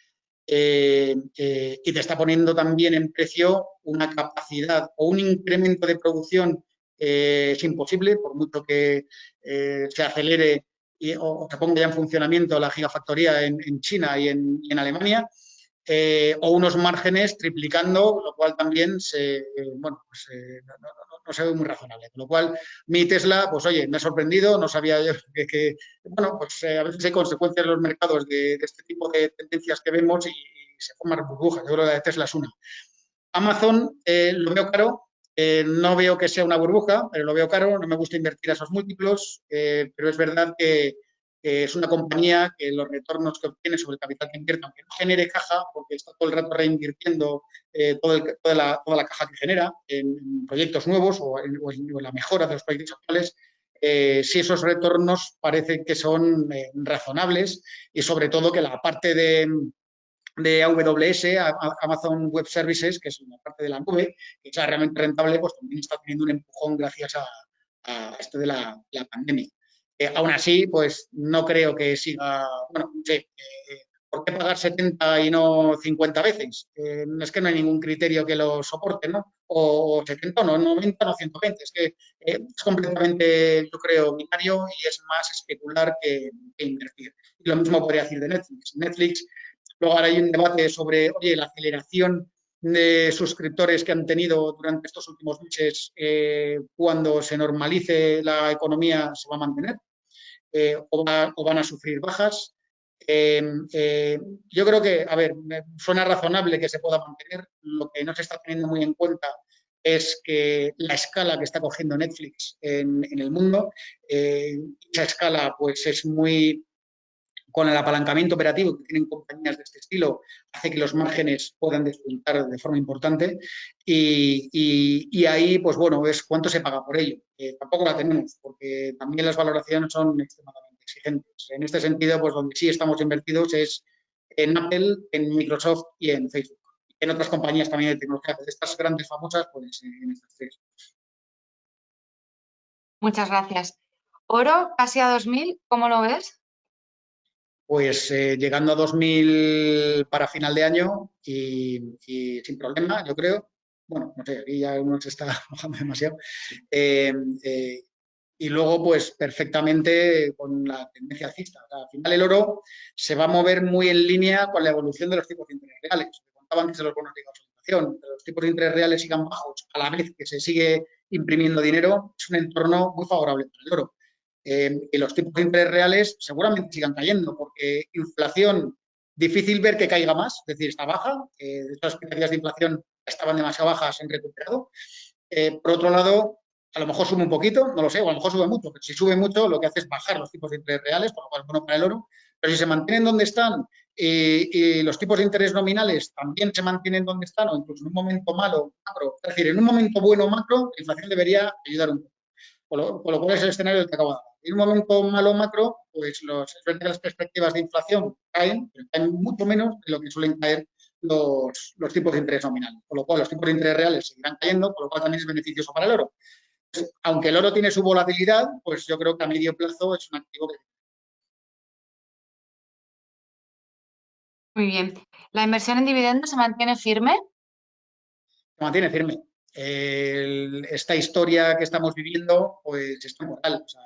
y te está poniendo también en precio una capacidad o un incremento de producción es imposible, por mucho que se acelere o se ponga ya en funcionamiento la gigafactoría en China y en Alemania, o unos márgenes triplicando, lo cual también bueno, pues, no se ve muy razonable. Con lo cual, mi Tesla, pues oye, me ha sorprendido, no sabía yo bueno, pues a veces hay consecuencias en los mercados de este tipo de tendencias que vemos y se forman burbujas. Yo creo que la de Tesla es una. Amazon lo veo caro, no veo que sea una burbuja, pero lo veo caro, no me gusta invertir a esos múltiplos, pero es verdad que es una compañía que los retornos que obtiene sobre el capital que invierte, aunque no genere caja, porque está todo el rato reinvirtiendo toda la caja que genera en proyectos nuevos o en la mejora de los proyectos actuales, sí esos retornos parecen que son razonables y sobre todo que la parte de AWS, Amazon Web Services, que es una parte de la nube, que sea realmente rentable, pues también está teniendo un empujón gracias a esto de la pandemia. Aún así, pues no creo que siga, bueno, no sé, ¿por qué pagar 70 y no 50 veces? Es que no hay ningún criterio que lo soporte, ¿no? O 70, no 90, no 120. Es que es completamente, yo creo, binario y es más especular que invertir. Y lo mismo podría decir de Netflix. Netflix, luego ahora hay un debate sobre, oye, la aceleración de suscriptores que han tenido durante estos últimos meses, cuando se normalice la economía, se va a mantener o van a sufrir bajas. Eh, eh, yo creo que, a ver, suena razonable que se pueda mantener. Lo que no se está teniendo muy en cuenta es que la escala que está cogiendo Netflix en el mundo, esa escala pues es muy, con el apalancamiento operativo que tienen compañías de este estilo, hace que los márgenes puedan despuntar de forma importante y ahí, pues bueno, es cuánto se paga por ello. Tampoco la tenemos, porque también las valoraciones son extremadamente exigentes. En este sentido, pues donde sí estamos invertidos es en Apple, en Microsoft y en Facebook. En otras compañías también de tecnología, de estas grandes famosas, pues en estas tres. Muchas gracias. Oro, casi a 2000, ¿cómo lo ves? Pues llegando a 2000 para final de año y sin problema, yo creo. Bueno, no sé, aquí ya uno se está mojando demasiado. Eh, eh, y luego, pues perfectamente con la tendencia alcista. O sea, al final el oro se va a mover muy en línea con la evolución de los tipos de interés reales. Contaba antes de los bonos de inflación. Los tipos de interés reales sigan bajos a la vez que se sigue imprimiendo dinero, es un entorno muy favorable para el oro. Y los tipos de interés reales seguramente sigan cayendo, porque inflación, difícil ver que caiga más, es decir, está baja, estas expectativas de inflación estaban demasiado bajas, se han recuperado. Por otro lado, a lo mejor sube un poquito, no lo sé, o a lo mejor sube mucho, pero si sube mucho lo que hace es bajar los tipos de interés reales, por lo cual es bueno para el oro, pero si se mantienen donde están y los tipos de interés nominales también se mantienen donde están, o incluso en un momento malo macro, es decir, en un momento bueno macro, la inflación debería ayudar un poco. Por lo cual es el escenario que acabo de dar. En un momento malo macro, pues las perspectivas de inflación caen, pero caen mucho menos de lo que suelen caer los tipos de interés nominales. Por lo cual los tipos de interés reales seguirán cayendo, por lo cual también es beneficioso para el oro. Aunque el oro tiene su volatilidad, pues yo creo que a medio plazo es un activo que Muy bien. ¿La inversión en dividendos se mantiene firme? Se mantiene firme. Esta historia que estamos viviendo, pues es temporal. O sea,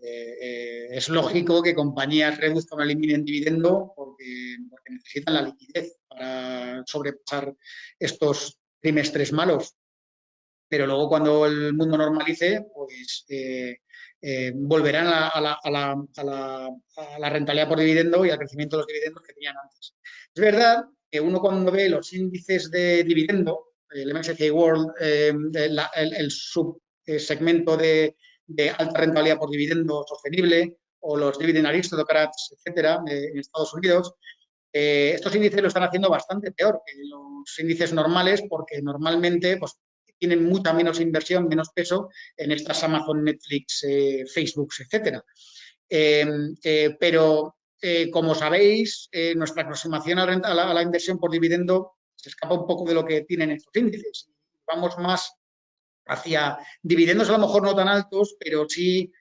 es lógico que compañías reduzcan o eliminen dividendo porque necesitan la liquidez para sobrepasar estos trimestres malos. Pero luego cuando el mundo normalice, pues volverán a la rentabilidad por dividendo y al crecimiento de los dividendos que tenían antes. Es verdad que uno cuando ve los índices de dividendo, el MSCI World, el subsegmento de alta rentabilidad por dividendo sostenible o los Dividend Aristocrats, etcétera, en Estados Unidos, estos índices lo están haciendo bastante peor que los índices normales porque normalmente pues, tienen mucha menos inversión, menos peso en estas Amazon, Netflix, Facebook, etcétera. Pero, como sabéis, nuestra aproximación a la inversión por dividendo se escapa un poco de lo que tienen estos índices. Vamos más hacia dividendos a lo mejor no tan altos, pero sí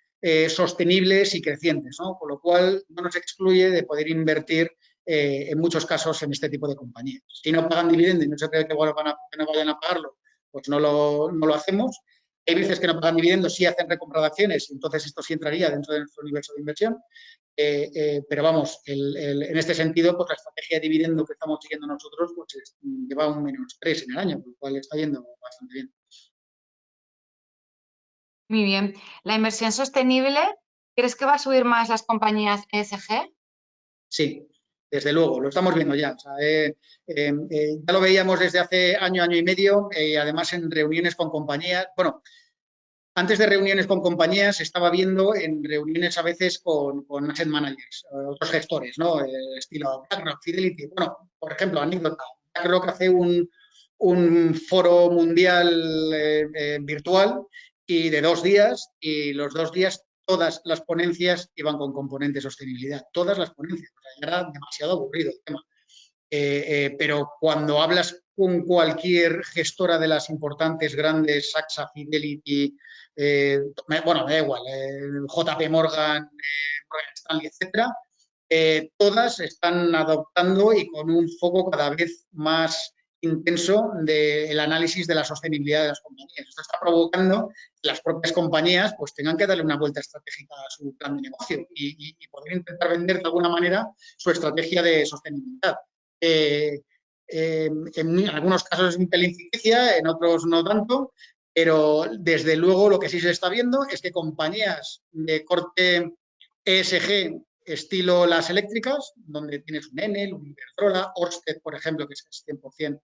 sostenibles y crecientes, ¿no? Con lo cual no nos excluye de poder invertir en muchos casos en este tipo de compañías. Si no pagan dividendos y no se cree que no vayan a pagarlo, pues no lo hacemos. Hay veces que no pagan dividendos, sí hacen recompra de acciones, entonces esto sí entraría dentro de nuestro universo de inversión. Pero vamos, en este sentido, pues la estrategia de dividendo que estamos siguiendo nosotros pues lleva un -3 en el año, por lo cual está yendo bastante bien. Muy bien. ¿La inversión sostenible, crees que va a subir más las compañías ESG? Sí, desde luego, lo estamos viendo ya. O sea, ya lo veíamos desde hace año y medio, además en reuniones con compañías. Bueno, antes de reuniones con compañías, estaba viendo en reuniones a veces con asset managers, otros gestores, ¿no? Estilo BlackRock, Fidelity. Bueno, por ejemplo, anécdota. BlackRock hace un foro mundial virtual y de 2 días, y los 2 días todas las ponencias iban con componente sostenibilidad. Todas las ponencias. O sea, ya era demasiado aburrido el tema. Pero cuando hablas con cualquier gestora de las importantes, grandes, AXA, Fidelity, bueno, me da igual, JP Morgan, Morgan Stanley, etcétera, todas están adoptando y con un foco cada vez más intenso del análisis de la sostenibilidad de las compañías. Esto está provocando que las propias compañías pues tengan que darle una vuelta estratégica a su plan de negocio y poder intentar vender de alguna manera su estrategia de sostenibilidad. En algunos casos es un pelín ficticia, en otros no tanto, pero desde luego lo que sí se está viendo es que compañías de corte ESG, estilo las eléctricas, donde tienes un Enel, un Iberdrola, Ørsted, por ejemplo, que es 100%,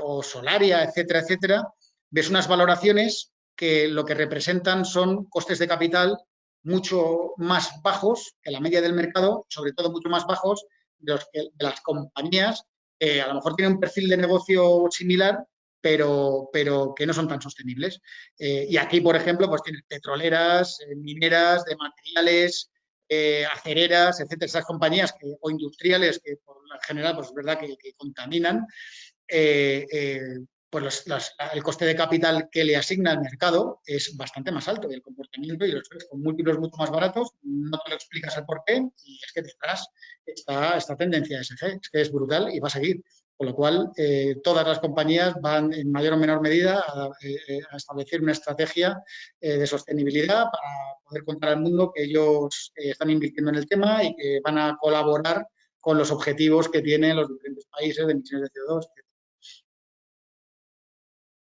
o Solaria, etcétera, etcétera, ves unas valoraciones que lo que representan son costes de capital mucho más bajos que la media del mercado, sobre todo mucho más bajos de las compañías a lo mejor tienen un perfil de negocio similar, pero que no son tan sostenibles. Y aquí, por ejemplo, pues tienes petroleras, mineras, de materiales, acereras, etcétera, esas compañías o industriales que por lo general, pues es verdad que contaminan, pues el coste de capital que le asigna el mercado es bastante más alto y el comportamiento y los ves con múltiplos mucho más baratos, no te lo explicas el por qué y es que detrás está esta tendencia ESG, es que es brutal y va a seguir. Con lo cual, todas las compañías van en mayor o menor medida a establecer una estrategia de sostenibilidad para poder contar al mundo que ellos están invirtiendo en el tema y que van a colaborar con los objetivos que tienen los diferentes países de emisiones de CO2.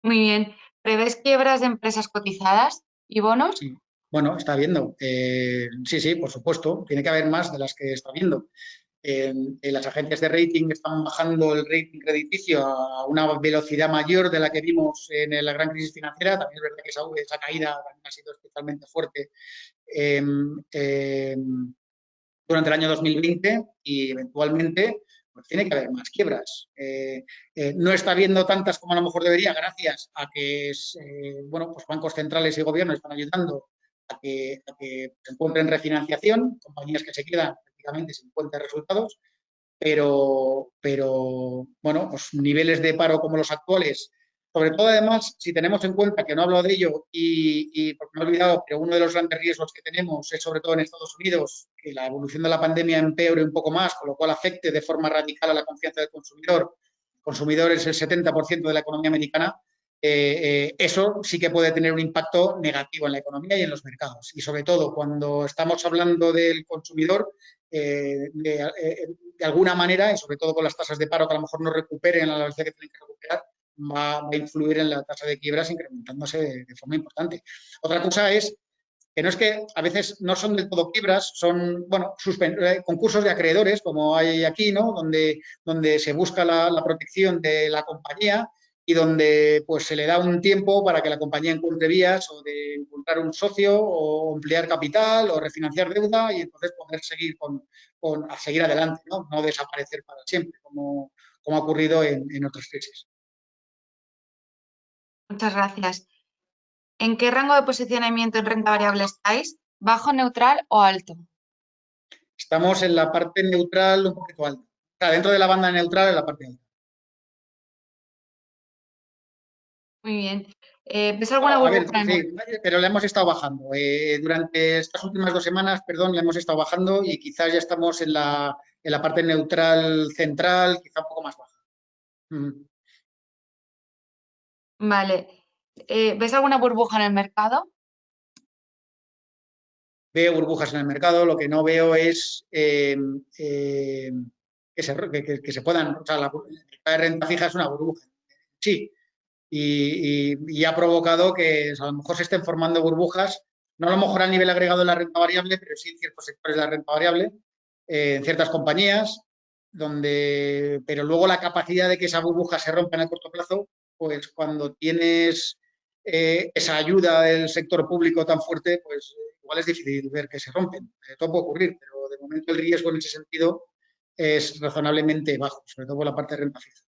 Muy bien. ¿Prevés quiebras de empresas cotizadas y bonos? Sí. Bueno, está viendo. Sí, por supuesto. Tiene que haber más de las que está viendo. Las agencias de rating están bajando el rating crediticio a una velocidad mayor de la que vimos en la gran crisis financiera. También es verdad que esa caída también ha sido especialmente fuerte durante el año 2020 y eventualmente pues, tiene que haber más quiebras. No está habiendo tantas como a lo mejor debería, gracias a que bueno, pues bancos centrales y gobiernos están ayudando a que se encuentren refinanciación, compañías que se quedan prácticamente sin cuenta de resultados, pero bueno, pues niveles de paro como los actuales Sobre todo, además, si tenemos en cuenta que no hablo de ello y porque me he olvidado, pero uno de los grandes riesgos que tenemos es, sobre todo en Estados Unidos, que la evolución de la pandemia empeore un poco más, con lo cual afecte de forma radical a la confianza del consumidor. El consumidor es el 70% de la economía americana. Eso sí que puede tener un impacto negativo en la economía y en los mercados. Y sobre todo, cuando estamos hablando del consumidor, de alguna manera, y sobre todo con las tasas de paro que a lo mejor no recuperen a la velocidad que tienen que recuperar, va a influir en la tasa de quiebras incrementándose de forma importante. Otra cosa es que no es que a veces no son del todo quiebras, son, bueno, concursos de acreedores, como hay aquí, ¿no? Donde se busca la protección de la compañía y donde pues se le da un tiempo para que la compañía encuentre vías o de encontrar un socio o emplear capital o refinanciar deuda y entonces poder seguir a seguir adelante, ¿no? No desaparecer para siempre, como ha ocurrido en otras crisis. Muchas gracias. ¿En qué rango de posicionamiento en renta variable estáis? ¿Bajo, neutral o alto? Estamos en la parte neutral un poquito alta. O sea, dentro de la banda neutral en la parte alta. Muy bien. ¿Ves alguna A ver, burbuja en el sí, pero la hemos estado bajando. Durante estas últimas 2 semanas, perdón, la hemos estado bajando y quizás ya estamos en la parte neutral central, quizá un poco más baja. Vale. ¿Ves alguna burbuja en el mercado? Veo burbujas en el mercado, lo que no veo es que se puedan, o sea, la de renta fija es una burbuja. Sí, y ha provocado que a lo mejor se estén formando burbujas, no a lo mejor a nivel agregado de la renta variable, pero sí en ciertos sectores de la renta variable, en ciertas compañías, pero luego la capacidad de que esa burbuja se rompa en el corto plazo, pues cuando tienes esa ayuda del sector público tan fuerte, pues igual es difícil ver que se rompen. Todo puede ocurrir, pero de momento el riesgo en ese sentido es razonablemente bajo, sobre todo por la parte de renta fija.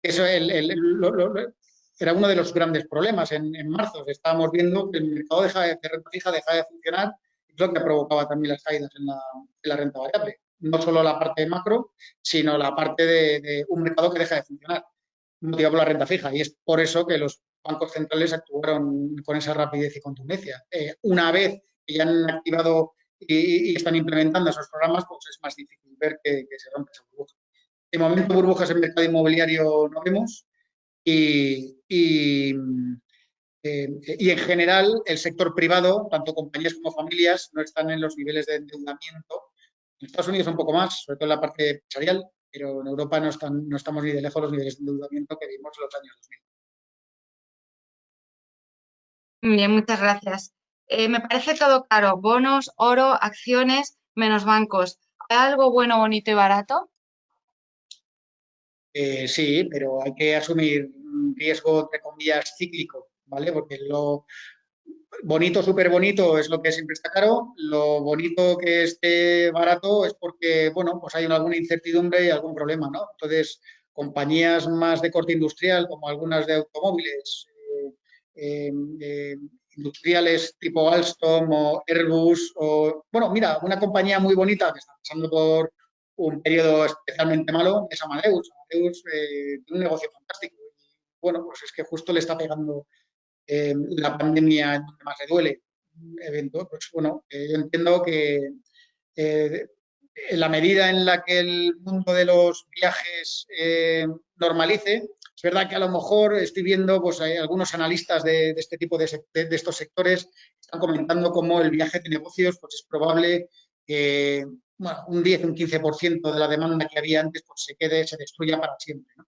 Eso era uno de los grandes problemas en marzo. Estábamos viendo que el mercado de renta fija deja de funcionar y es lo que provocaba también las caídas en la renta variable. No solo la parte macro, sino la parte de un mercado que deja de funcionar, motivado por la renta fija. Y es por eso que los bancos centrales actuaron con esa rapidez y contundencia. Una vez que ya han activado y están implementando esos programas, pues es más difícil ver que se rompe esa burbuja. De momento, burbujas en el mercado inmobiliario no vemos y en general el sector privado, tanto compañías como familias, no están en los niveles de endeudamiento. En Estados Unidos un poco más, sobre todo en la parte empresarial, pero en Europa no estamos ni de lejos los niveles de endeudamiento que vimos en los años 2000. Muy bien, muchas gracias. Me parece todo caro. Bonos, oro, acciones, menos bancos. ¿Hay algo bueno, bonito y barato? Sí, pero hay que asumir un riesgo, entre comillas, cíclico, ¿vale? Porque lo bonito, súper bonito es lo que siempre está caro. Lo bonito que esté barato es porque, bueno, pues hay alguna incertidumbre y algún problema, ¿no? Entonces, compañías más de corte industrial, como algunas de automóviles, eh, eh, industriales tipo Alstom o Airbus, o, bueno, mira, una compañía muy bonita que está pasando por un periodo especialmente malo es Amadeus. Amadeus tiene un negocio fantástico. Bueno, pues es que justo le está pegando la pandemia en donde más le duele. Evento, pues bueno, yo entiendo que en la medida en la que el mundo de los viajes normalice, es verdad que a lo mejor estoy viendo, pues hay algunos analistas de este tipo de estos sectores están comentando cómo el viaje de negocios pues es probable que bueno, un 10, un 15% de la demanda que había antes pues se destruya para siempre, ¿no?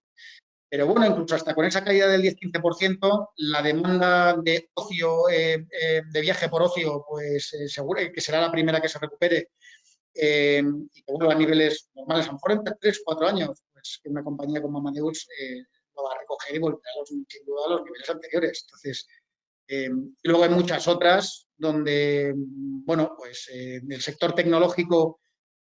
Pero bueno, incluso hasta con esa caída del 10-15%, la demanda de ocio, de viaje por ocio, pues seguro que será la primera que se recupere y que vuelva a niveles normales, a lo mejor entre 3 o 4 años, pues que una compañía como Amadeus lo va a recoger y volverá sin duda a los niveles anteriores. Entonces, y luego hay muchas otras donde, bueno, pues el sector tecnológico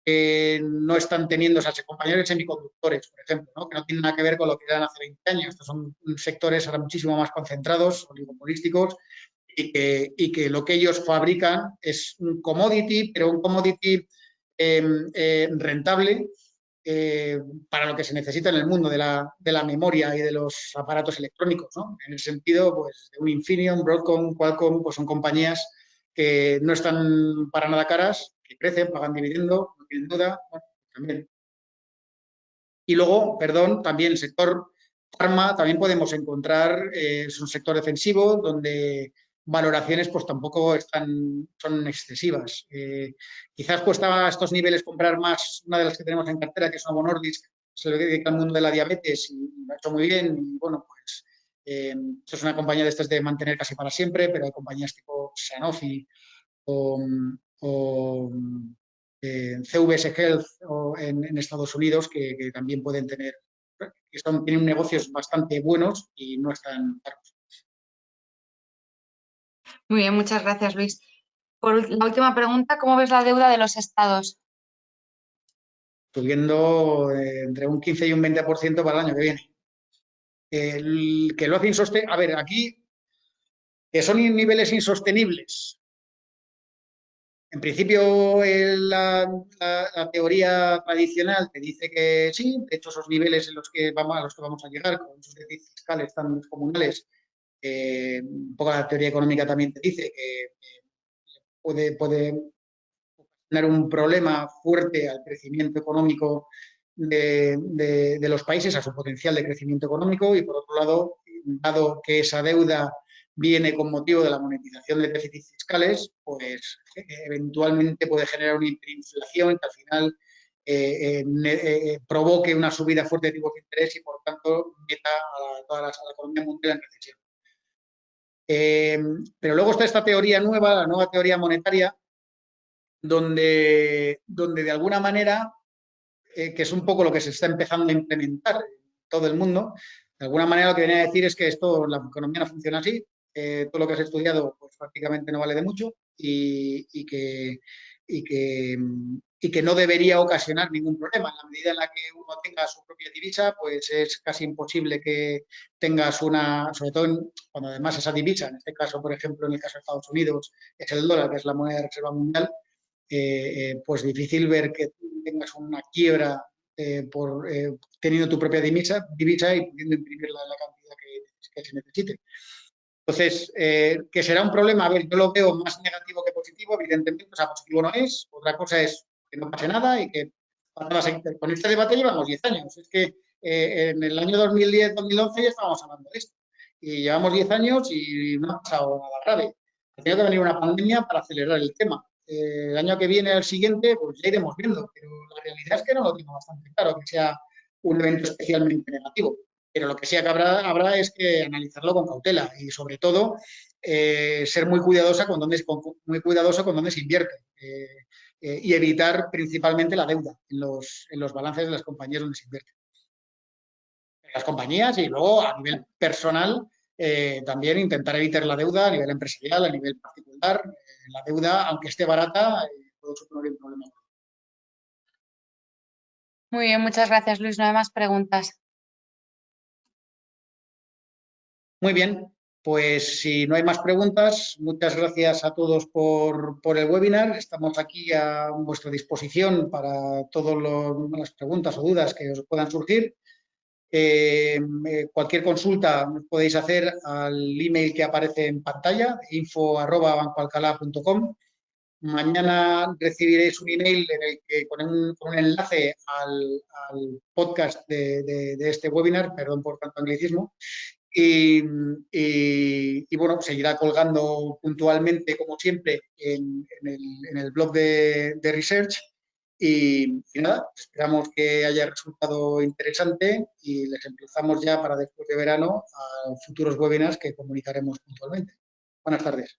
no están teniendo, o sea, compañías de semiconductores, por ejemplo, ¿no? Que no tienen nada que ver con lo que eran hace 20 años. Estos son sectores ahora muchísimo más concentrados, oligopolísticos, y que lo que ellos fabrican es un commodity, pero un commodity rentable, para lo que se necesita en el mundo de la memoria y de los aparatos electrónicos, ¿no? En el sentido, pues, de un Infineon, Broadcom, Qualcomm, pues son compañías que no están para nada caras, que crecen, pagan dividendo, no tienen duda, bueno, también. Y luego, perdón, también el sector farma, también podemos encontrar, es un sector defensivo donde valoraciones pues tampoco son excesivas. Quizás cuesta a estos niveles comprar más una de las que tenemos en cartera, que es Novo Nordisk, se le dedica al mundo de la diabetes y lo ha hecho muy bien. Y bueno, pues esto es una compañía de estas de mantener casi para siempre, pero hay compañías tipo Sanofi o CVS Health en Estados Unidos que también pueden tener, tienen negocios bastante buenos y no están caros. Muy bien, muchas gracias, Luis. Por la última pregunta, ¿cómo ves la deuda de los estados? Subiendo entre un 15 y un 20% para el año que viene. Que lo hace insostenible. A ver, aquí, que son niveles insostenibles. En principio, la teoría tradicional te dice que sí, de hecho, esos niveles a los que vamos a llegar, con esos déficits fiscales tan descomunales, un poco la teoría económica también te dice que puede tener un problema fuerte al crecimiento económico de los países, a su potencial de crecimiento económico, y por otro lado, dado que esa deuda viene con motivo de la monetización de déficits fiscales, pues eventualmente puede generar una hiperinflación que al final provoque una subida fuerte de tipos de interés y, por tanto, meta a toda la economía mundial en recesión. Pero luego está esta teoría nueva, la nueva teoría monetaria, donde de alguna manera, que es un poco lo que se está empezando a implementar en todo el mundo, de alguna manera lo que viene a decir es que la economía no funciona así, todo lo que has estudiado pues prácticamente no vale de mucho y que no debería ocasionar ningún problema. En la medida en la que uno tenga su propia divisa, pues es casi imposible que tengas sobre todo cuando además esa divisa, en este caso, por ejemplo, en el caso de Estados Unidos, es el dólar, que es la moneda de reserva mundial, pues difícil ver que tengas una quiebra teniendo tu propia divisa y pudiendo imprimir la cantidad que se necesite. Entonces, que será un problema, a ver, yo lo veo más negativo que positivo, evidentemente, o sea, positivo no es, otra cosa es que no pase nada y que con este debate llevamos 10 años, es que en el año 2010-2011 ya estábamos hablando de esto y llevamos 10 años y no ha pasado nada grave. Ha tenido que venir una pandemia para acelerar el tema. El año que viene, el siguiente, pues ya iremos viendo, pero la realidad es que no lo tengo bastante claro que sea un evento especialmente negativo. Pero lo que sí que habrá es que analizarlo con cautela y, sobre todo, ser muy cuidadoso con dónde se invierte y evitar principalmente la deuda en los balances de las compañías donde se invierte. En las compañías y luego a nivel personal también intentar evitar la deuda a nivel empresarial, a nivel particular. La deuda, aunque esté barata, puede suponer un problema. Muy bien, muchas gracias, Luis. No hay más preguntas. Muy bien, pues si no hay más preguntas, muchas gracias a todos por el webinar. Estamos aquí a vuestra disposición para todas las preguntas o dudas que os puedan surgir. Cualquier consulta podéis hacer al email que aparece en pantalla, info@bancoalcalá.com. Mañana recibiréis un email con un enlace al podcast de este webinar, perdón por tanto anglicismo, y bueno, seguirá colgando puntualmente, como siempre, en el blog de Research. Y nada, esperamos que haya resultado interesante y les emplazamos ya para después de verano a futuros webinars que comunicaremos puntualmente. Buenas tardes.